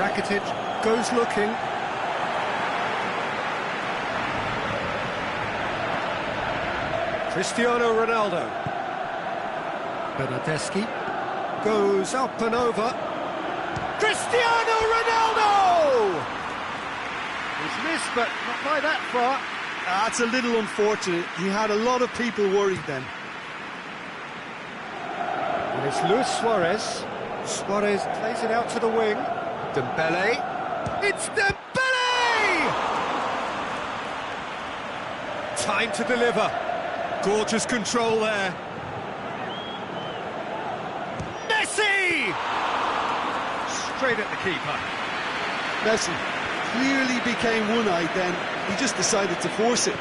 Rakitic goes looking. Cristiano Ronaldo. Bernardeschi goes up and over. Cristiano Ronaldo! He's missed, but not by that far. That's a little unfortunate. He had a lot of people worried then. And it's Luis Suarez. Suarez plays it out to the wing. Dembele. It's Dembele! Time to deliver. Gorgeous control there. Messi! Straight at the keeper. Messi clearly became one-eyed then. He just decided to force it.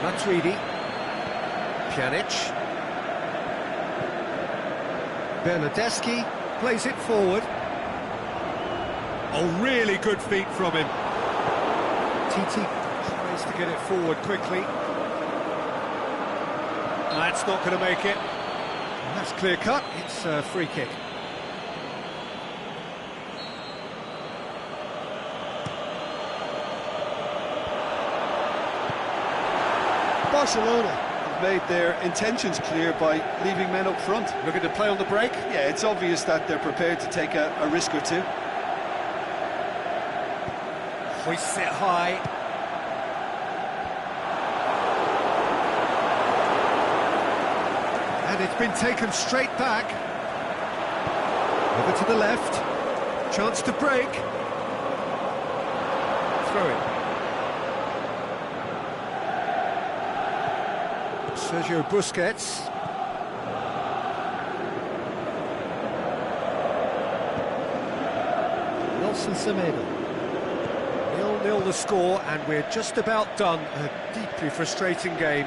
Matuidi. Pjanic. Bernardeschi plays it forward. Oh, really good feet from him. Titi tries to get it forward quickly. That's not going to make it. And that's clear cut. It's a free kick. Barcelona have made their intentions clear by leaving men up front. Looking to play on the break. Yeah, it's obvious that they're prepared to take a risk or two. Hoists it high. And it's been taken straight back. Over to the left. Chance to break. Throw it. Sergio Busquets. Nelson Semedo. 0-0 the score, and we're just about done. A deeply frustrating game.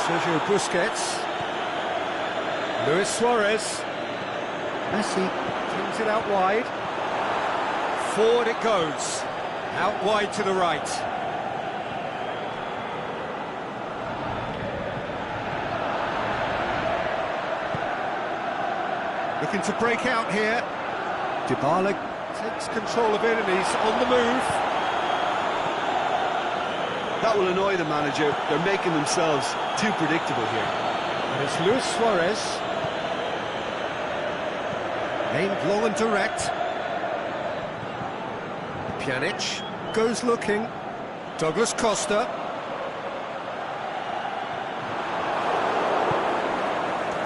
Sergio Busquets. Luis Suarez. Messi brings it out wide. Forward it goes. Out wide to the right. Looking to break out here. Dybala takes control of it and he's on the move. That will annoy the manager. They're making themselves too predictable here. And it's Luis Suarez. Aimed long and direct. Pjanic goes looking. Douglas Costa.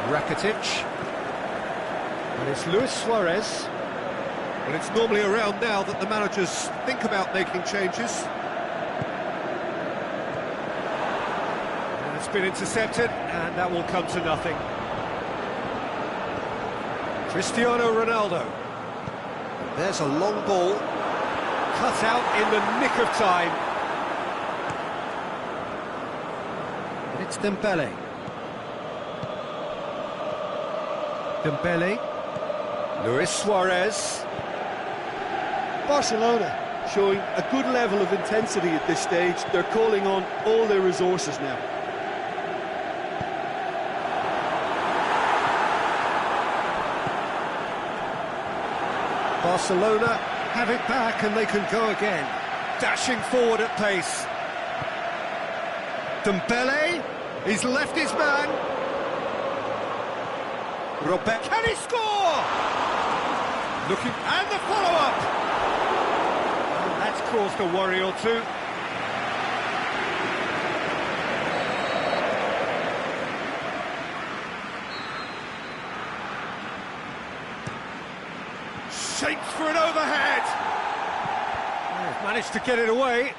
Rakitic. And it's Luis Suarez. Well, it's normally around now that the managers think about making changes. And it's been intercepted, and that will come to nothing. Cristiano Ronaldo. There's a long ball. Cut out in the nick of time. And it's Dembele. Dembele. Luis Suarez. Barcelona showing a good level of intensity at this stage. They're calling on all their resources now. Barcelona have it back and they can go again. Dashing forward at pace. Dembele, he's left his man. Robert, can he score? Looking, and the follow-up. And that's caused a worry or two. Shapes for an overhead. Oh, managed to get it away.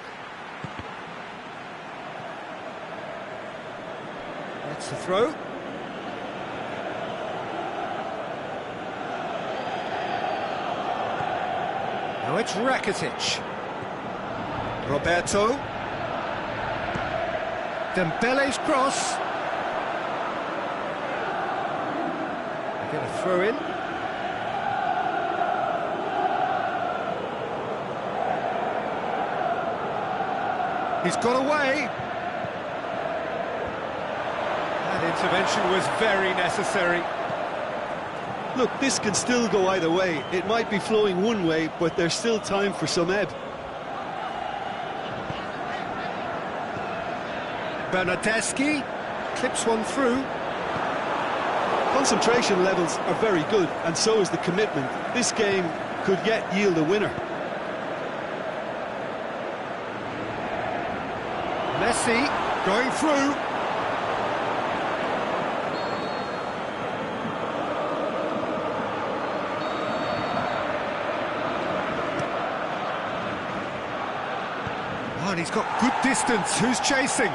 That's the throw. Now it's Rakitic. Roberto. Dembele's cross. They get a throw in. He's got away. That intervention was very necessary. Look, this can still go either way. It might be flowing one way, but there's still time for some ebb. Bernardeschi clips one through. Concentration levels are very good, and so is the commitment. This game could yet yield a winner. Messi going through. Oh, and he's got good distance. Who's chasing?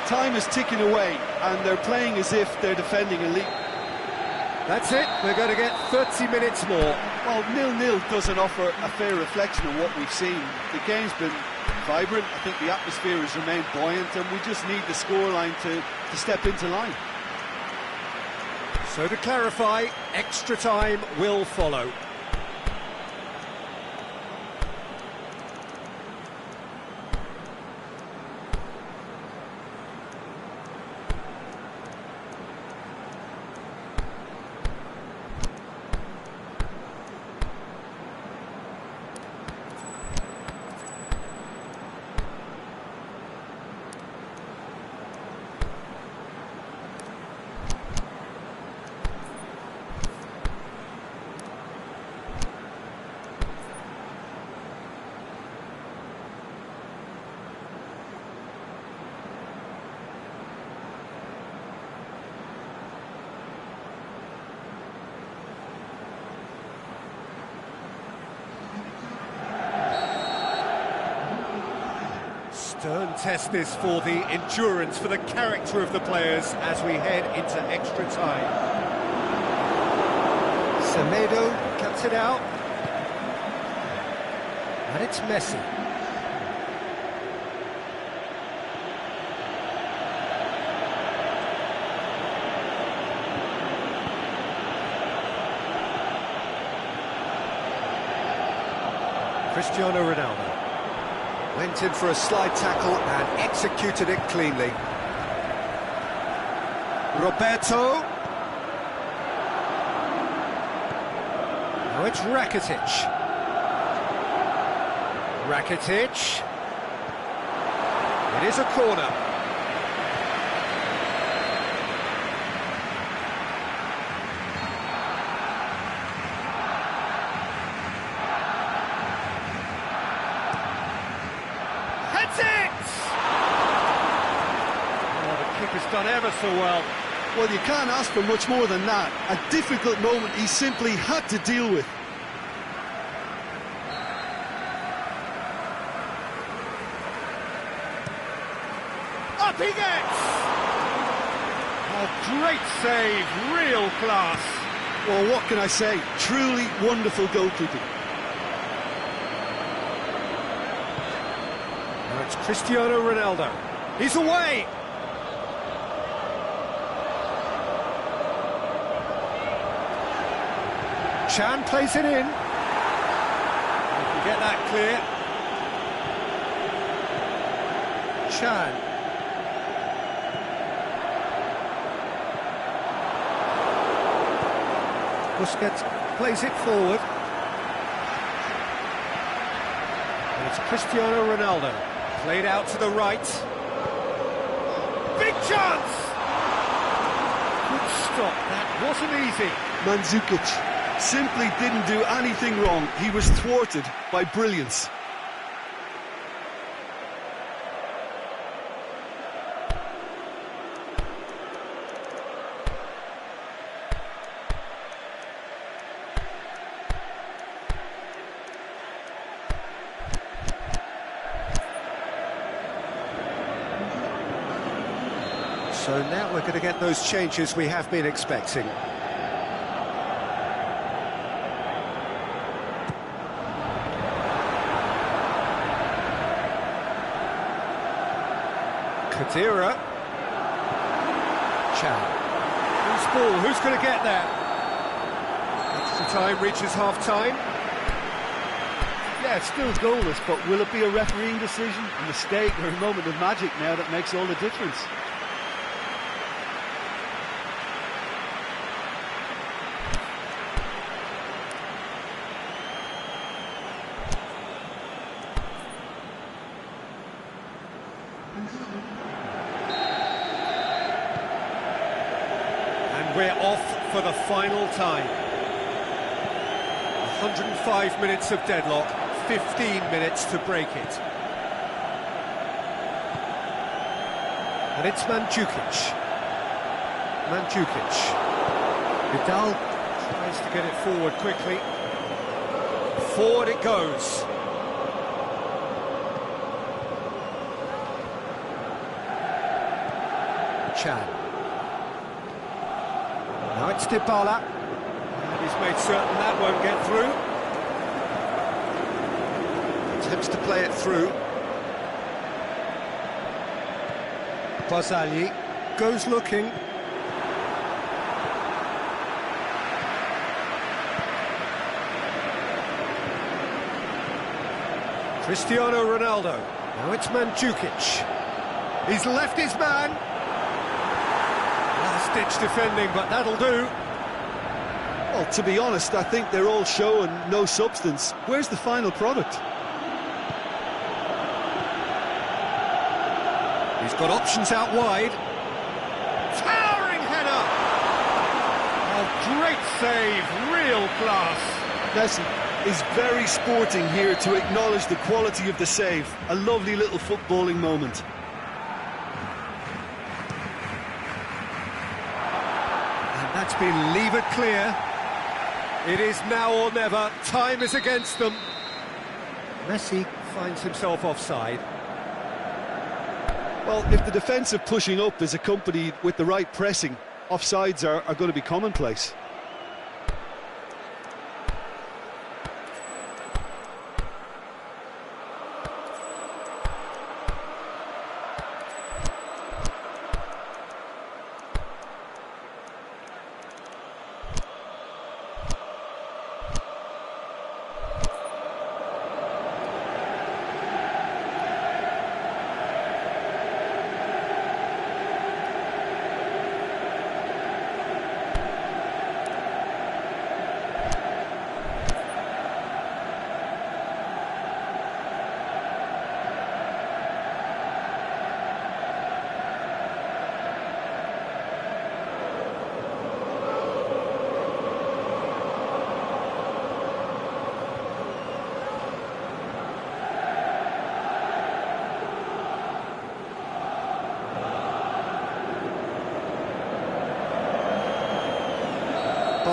Time is ticking away, and they're playing as if they're defending a lead. That's it. We're going to get 30 minutes more. Well, 0-0 doesn't offer a fair reflection of what we've seen. The game's been vibrant. I think the atmosphere has remained buoyant, and we just need the scoreline to step into line. So to clarify, extra time will follow. Stern test this for the endurance, for the character of the players as we head into extra time. Semedo cuts it out. And it's Messi. Cristiano Ronaldo. Went in for a slide tackle and executed it cleanly. Roberto. Now it's Rakitic. Rakitic. It is a corner. done ever so well. Well, you can't ask for much more than that. A difficult moment he simply had to deal with. Up he gets! A great save, real class. Well, what can I say? Truly wonderful goalkeeping. Now it's Cristiano Ronaldo. He's away! Chan plays it in. He can get that clear. Chan. Busquets plays it forward. And it's Cristiano Ronaldo. Played out to the right. Big chance! Good stop, that wasn't easy. Mandzukic simply didn't do anything wrong. He was thwarted by brilliance. So now we're going to get those changes we have been expecting. Khedira. Chan. Who's ball? Who's going to get there? Extra time reaches half-time. Yeah, it's still goalless, but will it be a refereeing decision, a mistake, or a moment of magic now that makes all the difference? And we're off for the final time. 105 minutes of deadlock, 15 minutes to break it. And it's Mandzukic. Vidal tries to get it forward quickly. Forward it goes. Chan. Now it's Dybala. And he's made certain that won't get through. Attempts to play it through. Barzagli goes looking. Cristiano Ronaldo. Now it's Mandzukic. He's left his man. Last-ditch defending, but that'll do. Well, to be honest, I think they're all show and no substance. Where's the final product? He's got options out wide. Towering header! Oh, great save, real class. Messi is very sporting here to acknowledge the quality of the save. A lovely little footballing moment. And that's been levered clear. It is now or never. Time is against them. Messi finds himself offside. Well, if the defensive pushing up is accompanied with the right pressing, offsides are going to be commonplace.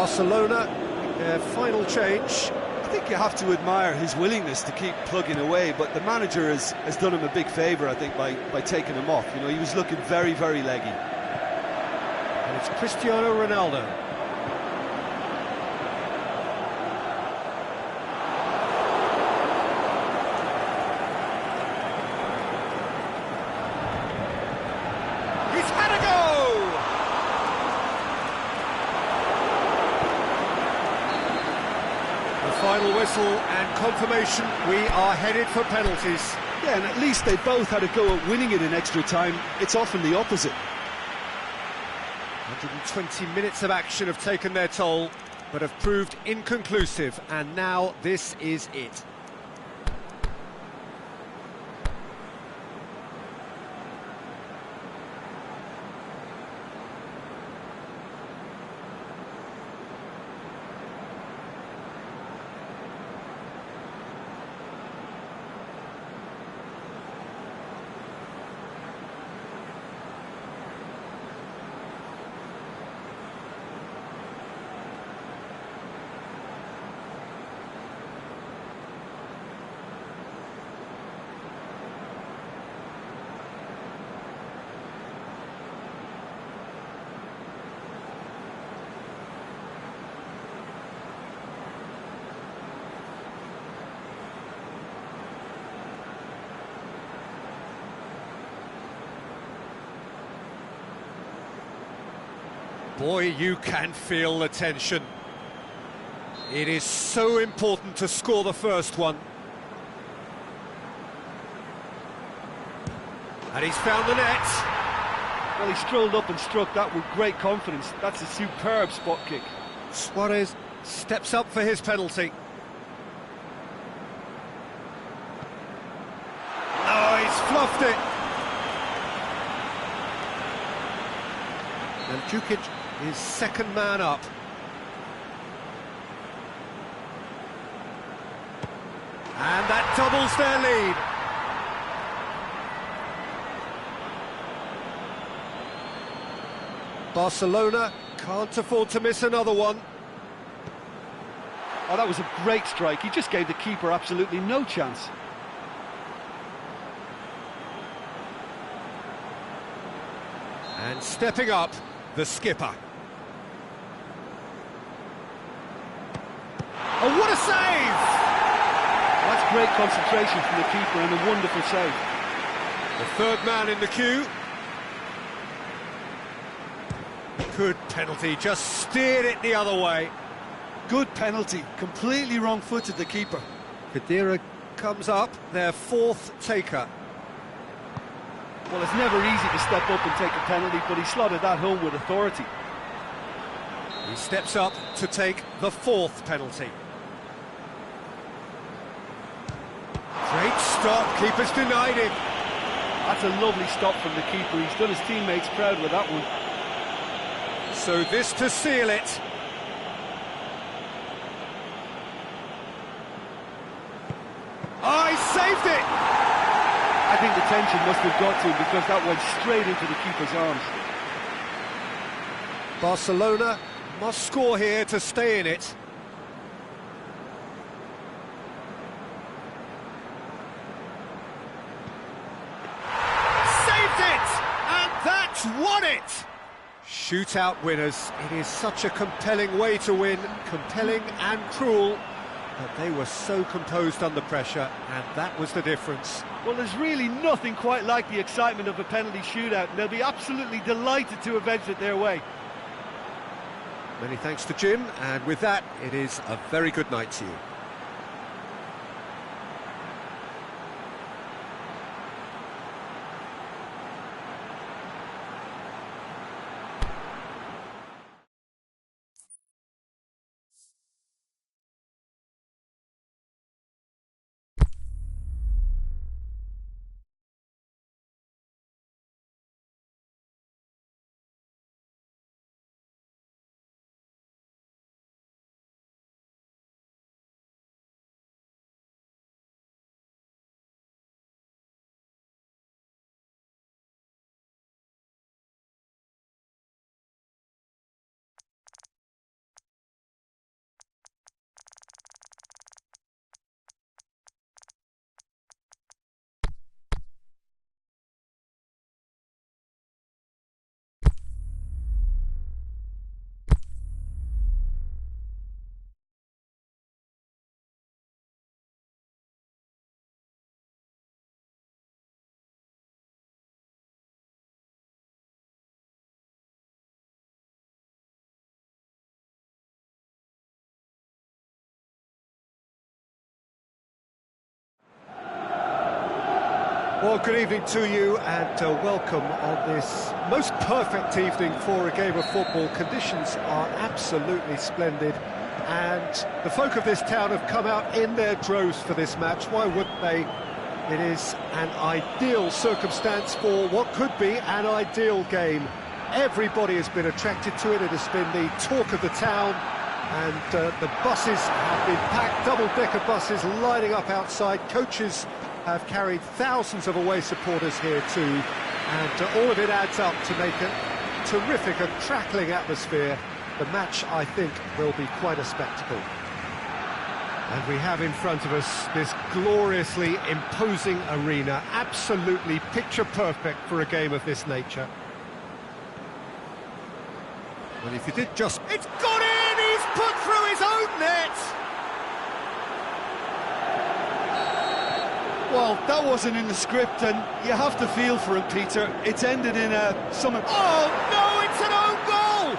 Barcelona, their final change. I think you have to admire his willingness to keep plugging away, but the manager has done him a big favour, I think, by taking him off. You know, he was looking very, very leggy. And it's Cristiano Ronaldo. He's had a go! The final whistle and confirmation, we are headed for penalties. Yeah, and at least they both had a go at winning it in extra time. It's often the opposite. 120 minutes of action have taken their toll, but have proved inconclusive, and now this is it. Boy, you can feel the tension. It is so important to score the first one. And he's found the net. Well, he strolled up and struck that with great confidence. That's a superb spot kick. Suarez steps up for his penalty. Oh, he's fluffed it. And Djukic is second man up. And that doubles their lead. Barcelona can't afford to miss another one. Oh, that was a great strike. He just gave the keeper absolutely no chance. And stepping up, the skipper. Oh, what a save! That's great concentration from the keeper and a wonderful save. The third man in the queue. Good penalty, just steered it the other way. Good penalty, completely wrong-footed the keeper. Khedira comes up, their fourth taker. Well, it's never easy to step up and take a penalty, but he slotted that home with authority. He steps up to take the fourth penalty. Great stop, keeper's denied him. That's a lovely stop from the keeper. He's done his teammates proud with that one. So this to seal it. Oh, he saved it! I think the tension must have got to him because that went straight into the keeper's arms. Barcelona must score here to stay in it. Saved it! And that's won it! Shootout winners. It is such a compelling way to win, compelling and cruel. But they were so composed under pressure, and that was the difference. Well, there's really nothing quite like the excitement of a penalty shootout, and they'll be absolutely delighted to have edged it their way. Many thanks to Jim, and with that, it is a very good night to you. Well, good evening to you and welcome on this most perfect evening for a game of football. Conditions are absolutely splendid and the folk of this town have come out in their droves for this match. Why wouldn't they? It is an ideal circumstance for what could be an ideal game. Everybody has been attracted to it. It has been the talk of the town, and the buses have been packed, double-decker buses lining up outside. Coaches have carried thousands of away supporters here too, and all of it adds up to make a terrific and crackling atmosphere. The match, I think, will be quite a spectacle. And we have in front of us this gloriously imposing arena, absolutely picture perfect for a game of this nature. Well, if you did just... It's gone in! He's put through his own net! Well, that wasn't in the script, and you have to feel for him, Peter. It's ended in a... Oh, no, it's an own goal!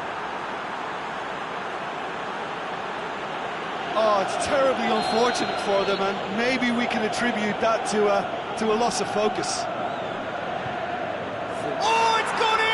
Oh, it's terribly unfortunate for them, and maybe we can attribute that to a loss of focus. Oh, it's gone in!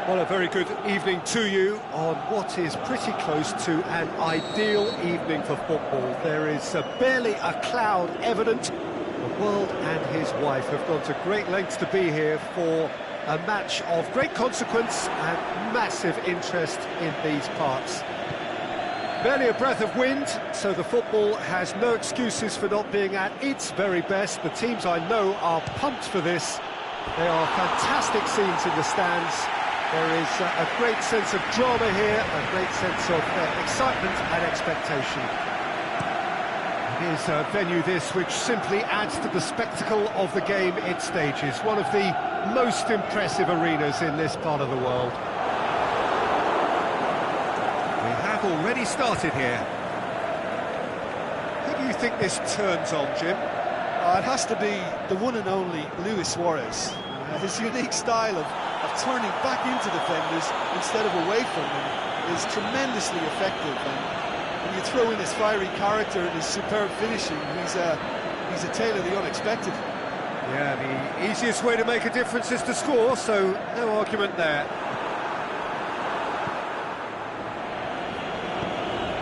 Well, a very good evening to you on what is pretty close to an ideal evening for football. There is barely a cloud evident. The world and his wife have gone to great lengths to be here for a match of great consequence and massive interest in these parts. Barely a breath of wind, so the football has no excuses for not being at its very best. The teams I know are pumped for this. There are fantastic scenes in the stands. There is a great sense of drama here, a great sense of excitement and expectation. It is a venue this which simply adds to the spectacle of the game it stages. One of the most impressive arenas in this part of the world. We have already started here. Who do you think this turns on, Jim? It has to be the one and only Luis Suarez. His unique style of turning back into defenders instead of away from them is tremendously effective, and when you throw in his fiery character and his superb finishing, he's he's a tale of the unexpected. Yeah, the easiest way to make a difference is to score, so no argument there.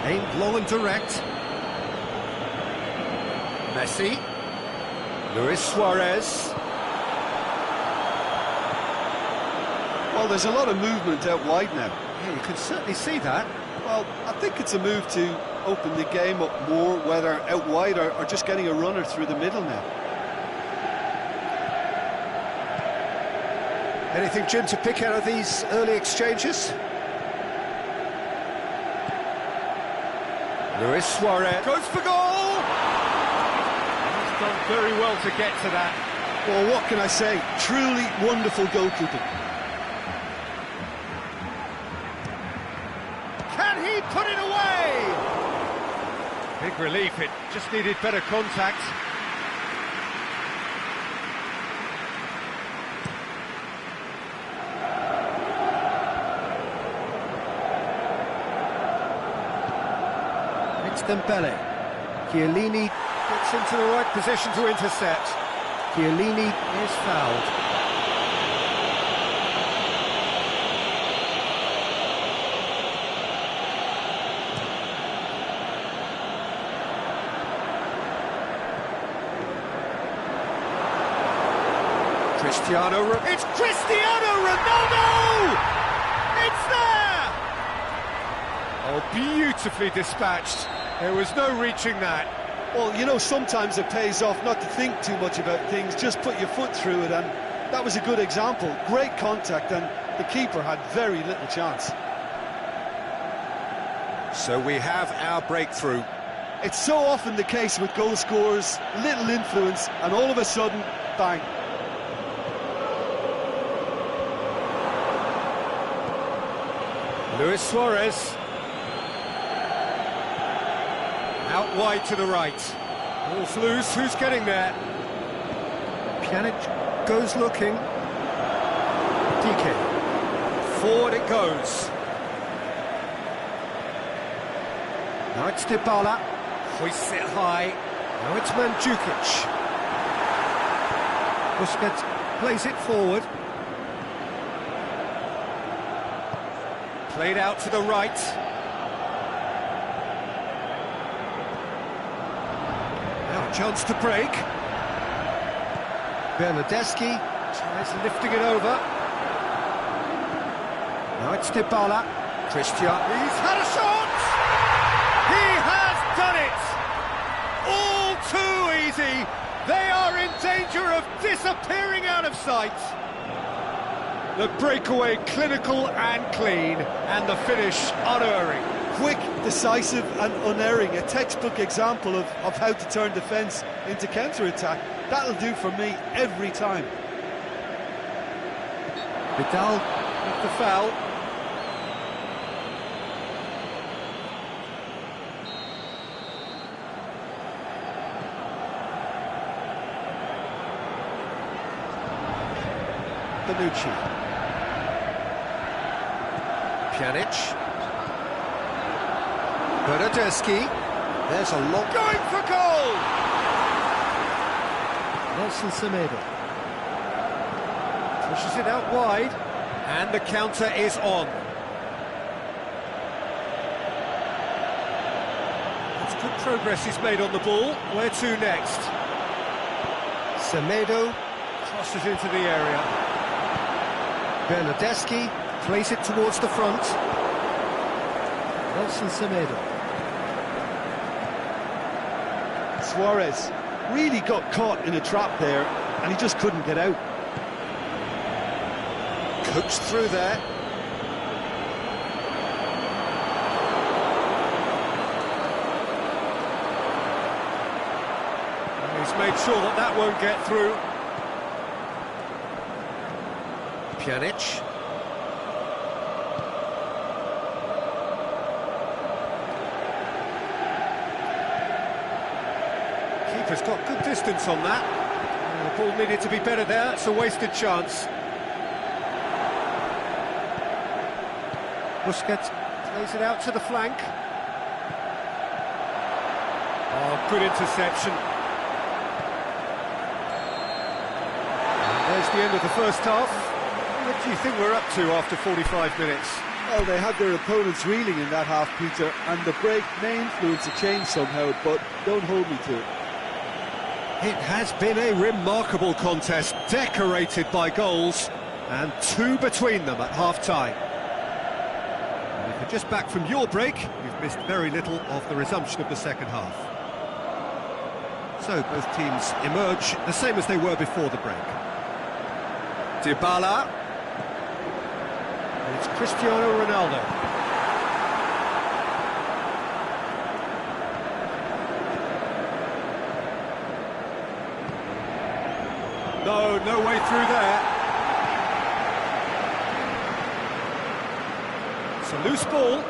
Aimed low and direct. Messi. Luis Suarez. Well, there's a lot of movement out wide now. Yeah, you can certainly see that. Well, I think it's a move to open the game up more, whether out wide or just getting a runner through the middle now. Anything, Jim, to pick out of these early exchanges? Luis Suarez goes for goal! He's done very well to get to that. Well, what can I say? Truly wonderful goalkeeping. Can he put it away? Big relief, it just needed better contact. It's Dembele. Chiellini gets into the right position to intercept. Chiellini is fouled. It's Cristiano Ronaldo! It's there! Oh, beautifully dispatched. There was no reaching that. Well, you know, sometimes it pays off not to think too much about things, just put your foot through it, and that was a good example. Great contact, and the keeper had very little chance. So we have our breakthrough. It's so often the case with goal scorers, little influence, and all of a sudden, bang. Luis Suarez. Out wide to the right. Ball's loose, who's getting there? Pjanic goes looking. Dike. Forward it goes. Now it's Dybala. Hoists it high. Now it's Mandzukic. Busquets plays it forward. Played out to the right. Now a chance to break. Bernardeschi tries lifting it over. Now it's Dybala. Christian. He's had a shot! He has done it! All too easy. They are in danger of disappearing out of sight. The breakaway clinical and clean, and the finish unerring. Quick, decisive and unerring, a textbook example of how to turn defence into counter-attack. That'll do for me every time. Vidal with the foul. Bonucci. Pjanic. Bernardeschi. There's a long... Going for goal! Nelson Semedo. Pushes it out wide. And the counter is on. That's good progress he's made on the ball. Where to next? Semedo crosses into the area. Bernardeschi plays it towards the front. Nelson Semedo. Suarez really got caught in a trap there, and he just couldn't get out. Coached through there. And he's made sure that that won't get through. Pjanic. Keeper's got good distance on that. The ball needed to be better there. It's a wasted chance. Busquets plays it out to the flank. Oh, good interception. There's the end of the first half. What do you think we're up to after 45 minutes? Well, they had their opponents reeling in that half, Peter, and the break may influence a change somehow, but don't hold me to it. It has been a remarkable contest, decorated by goals, and two between them at half-time. And if you're just back from your break, you've missed very little of the resumption of the second half. So both teams emerge the same as they were before the break. Dybala. And it's Cristiano Ronaldo. No way through there. It's a loose ball.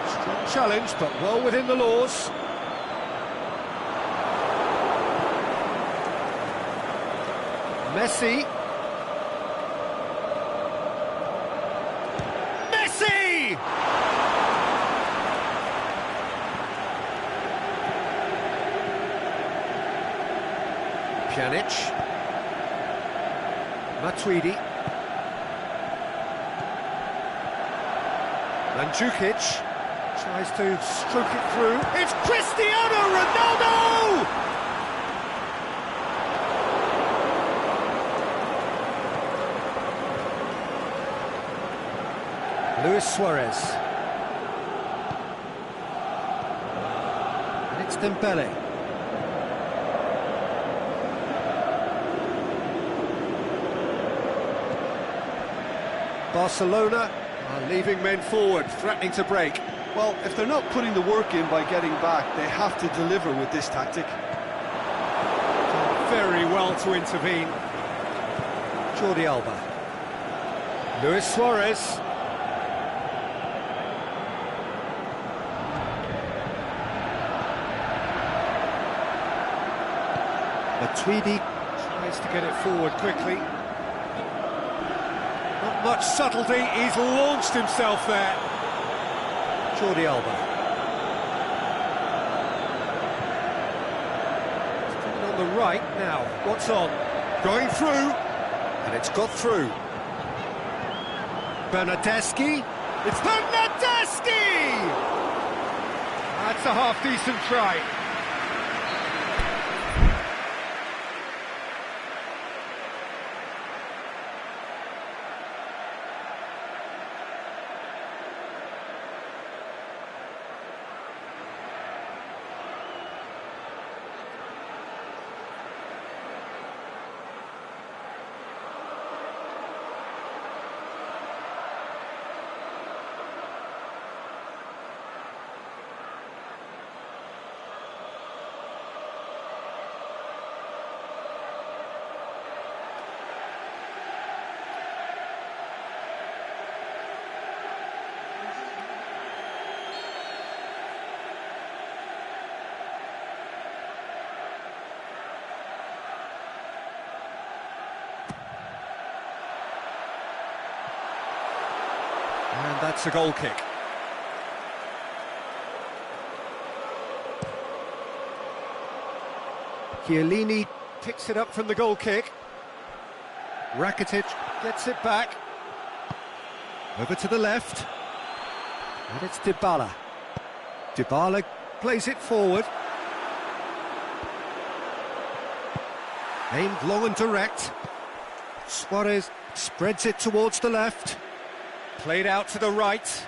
Strong challenge, but well within the laws. Messi. Messi! Pjanic. Matuidi. Mandzukic tries to stroke it through. It's Cristiano Ronaldo! Luis Suarez. And it's Dembele. Barcelona are leaving men forward, threatening to break. Well, if they're not putting the work in by getting back, they have to deliver with this tactic. Very well to intervene. Jordi Alba. Luis Suarez. Matuidi tries to get it forward quickly. Not much subtlety, he's launched himself there. Jordi Alba. On the right now, what's on? Going through, and it's got through. Bernardeschi. It's Bernardeschi! That's a half-decent try. And that's a goal kick. Chiellini picks it up from the goal kick. Rakitic gets it back. Over to the left. And it's Dybala. Dybala plays it forward. Aimed long and direct. Suarez spreads it towards the left. Played out to the right.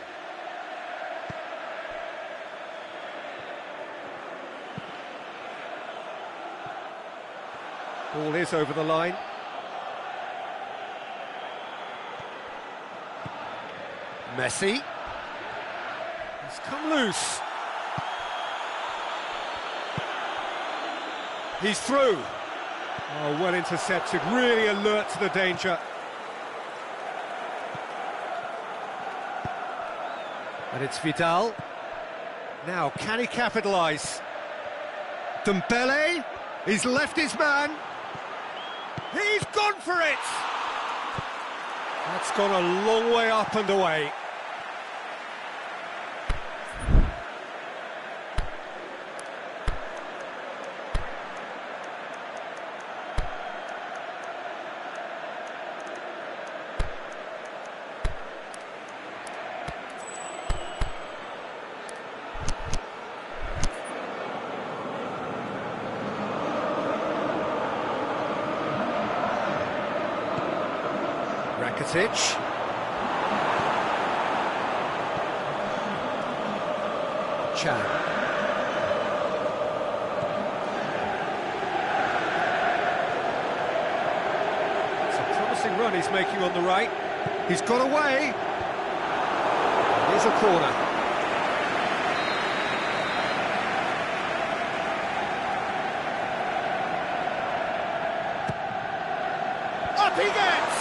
Ball is over the line. Messi. He's come loose. He's through. Oh, well intercepted, really alert to the danger. And it's Vidal. Now, can he capitalise? Dembele, he's left his man. He's gone for it! That's gone a long way up and away. Rakitic. Chan. It's a promising run he's making on the right. He's got away. Here's a corner. Up he gets!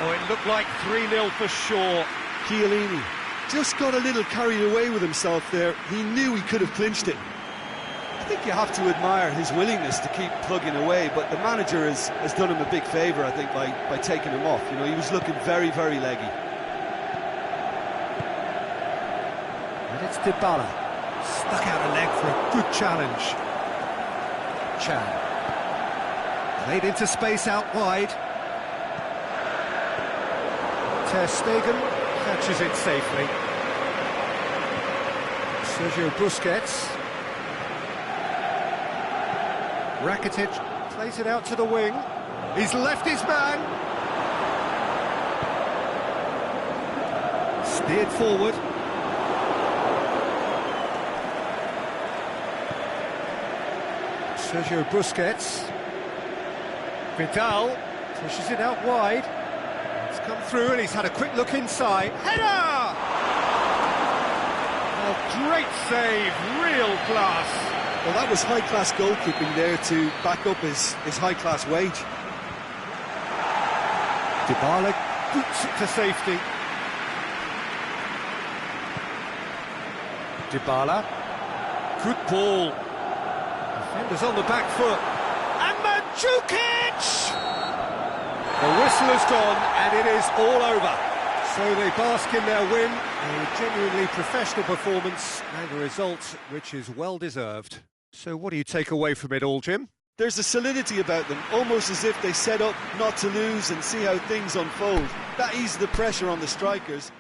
Oh, it looked like 3-0 for sure. Chiellini just got a little carried away with himself there. He knew he could have clinched it. I think you have to admire his willingness to keep plugging away, but the manager has done him a big favour, I think, by taking him off. You know, he was looking very, very leggy. And it's Dybala. Stuck out a leg for a good challenge. Chan. Played into space out wide. Ter Stegen catches it safely. Sergio Busquets. Rakitic plays it out to the wing. He's left his man. Steered forward. Sergio Busquets. Vidal pushes it out wide. It's come through and he's had a quick look inside. Header! Oh, great save, real class. Well, that was high-class goalkeeping there to back up his high-class wage. Dybala boots it to safety. Dybala. Good ball. Defenders on the back foot. And Mandzukic! The whistle has gone and it is all over. So they bask in their win, a genuinely professional performance and a result which is well deserved. So what do you take away from it all, Jim? There's a solidity about them, almost as if they set up not to lose and see how things unfold. That eased the pressure on the strikers.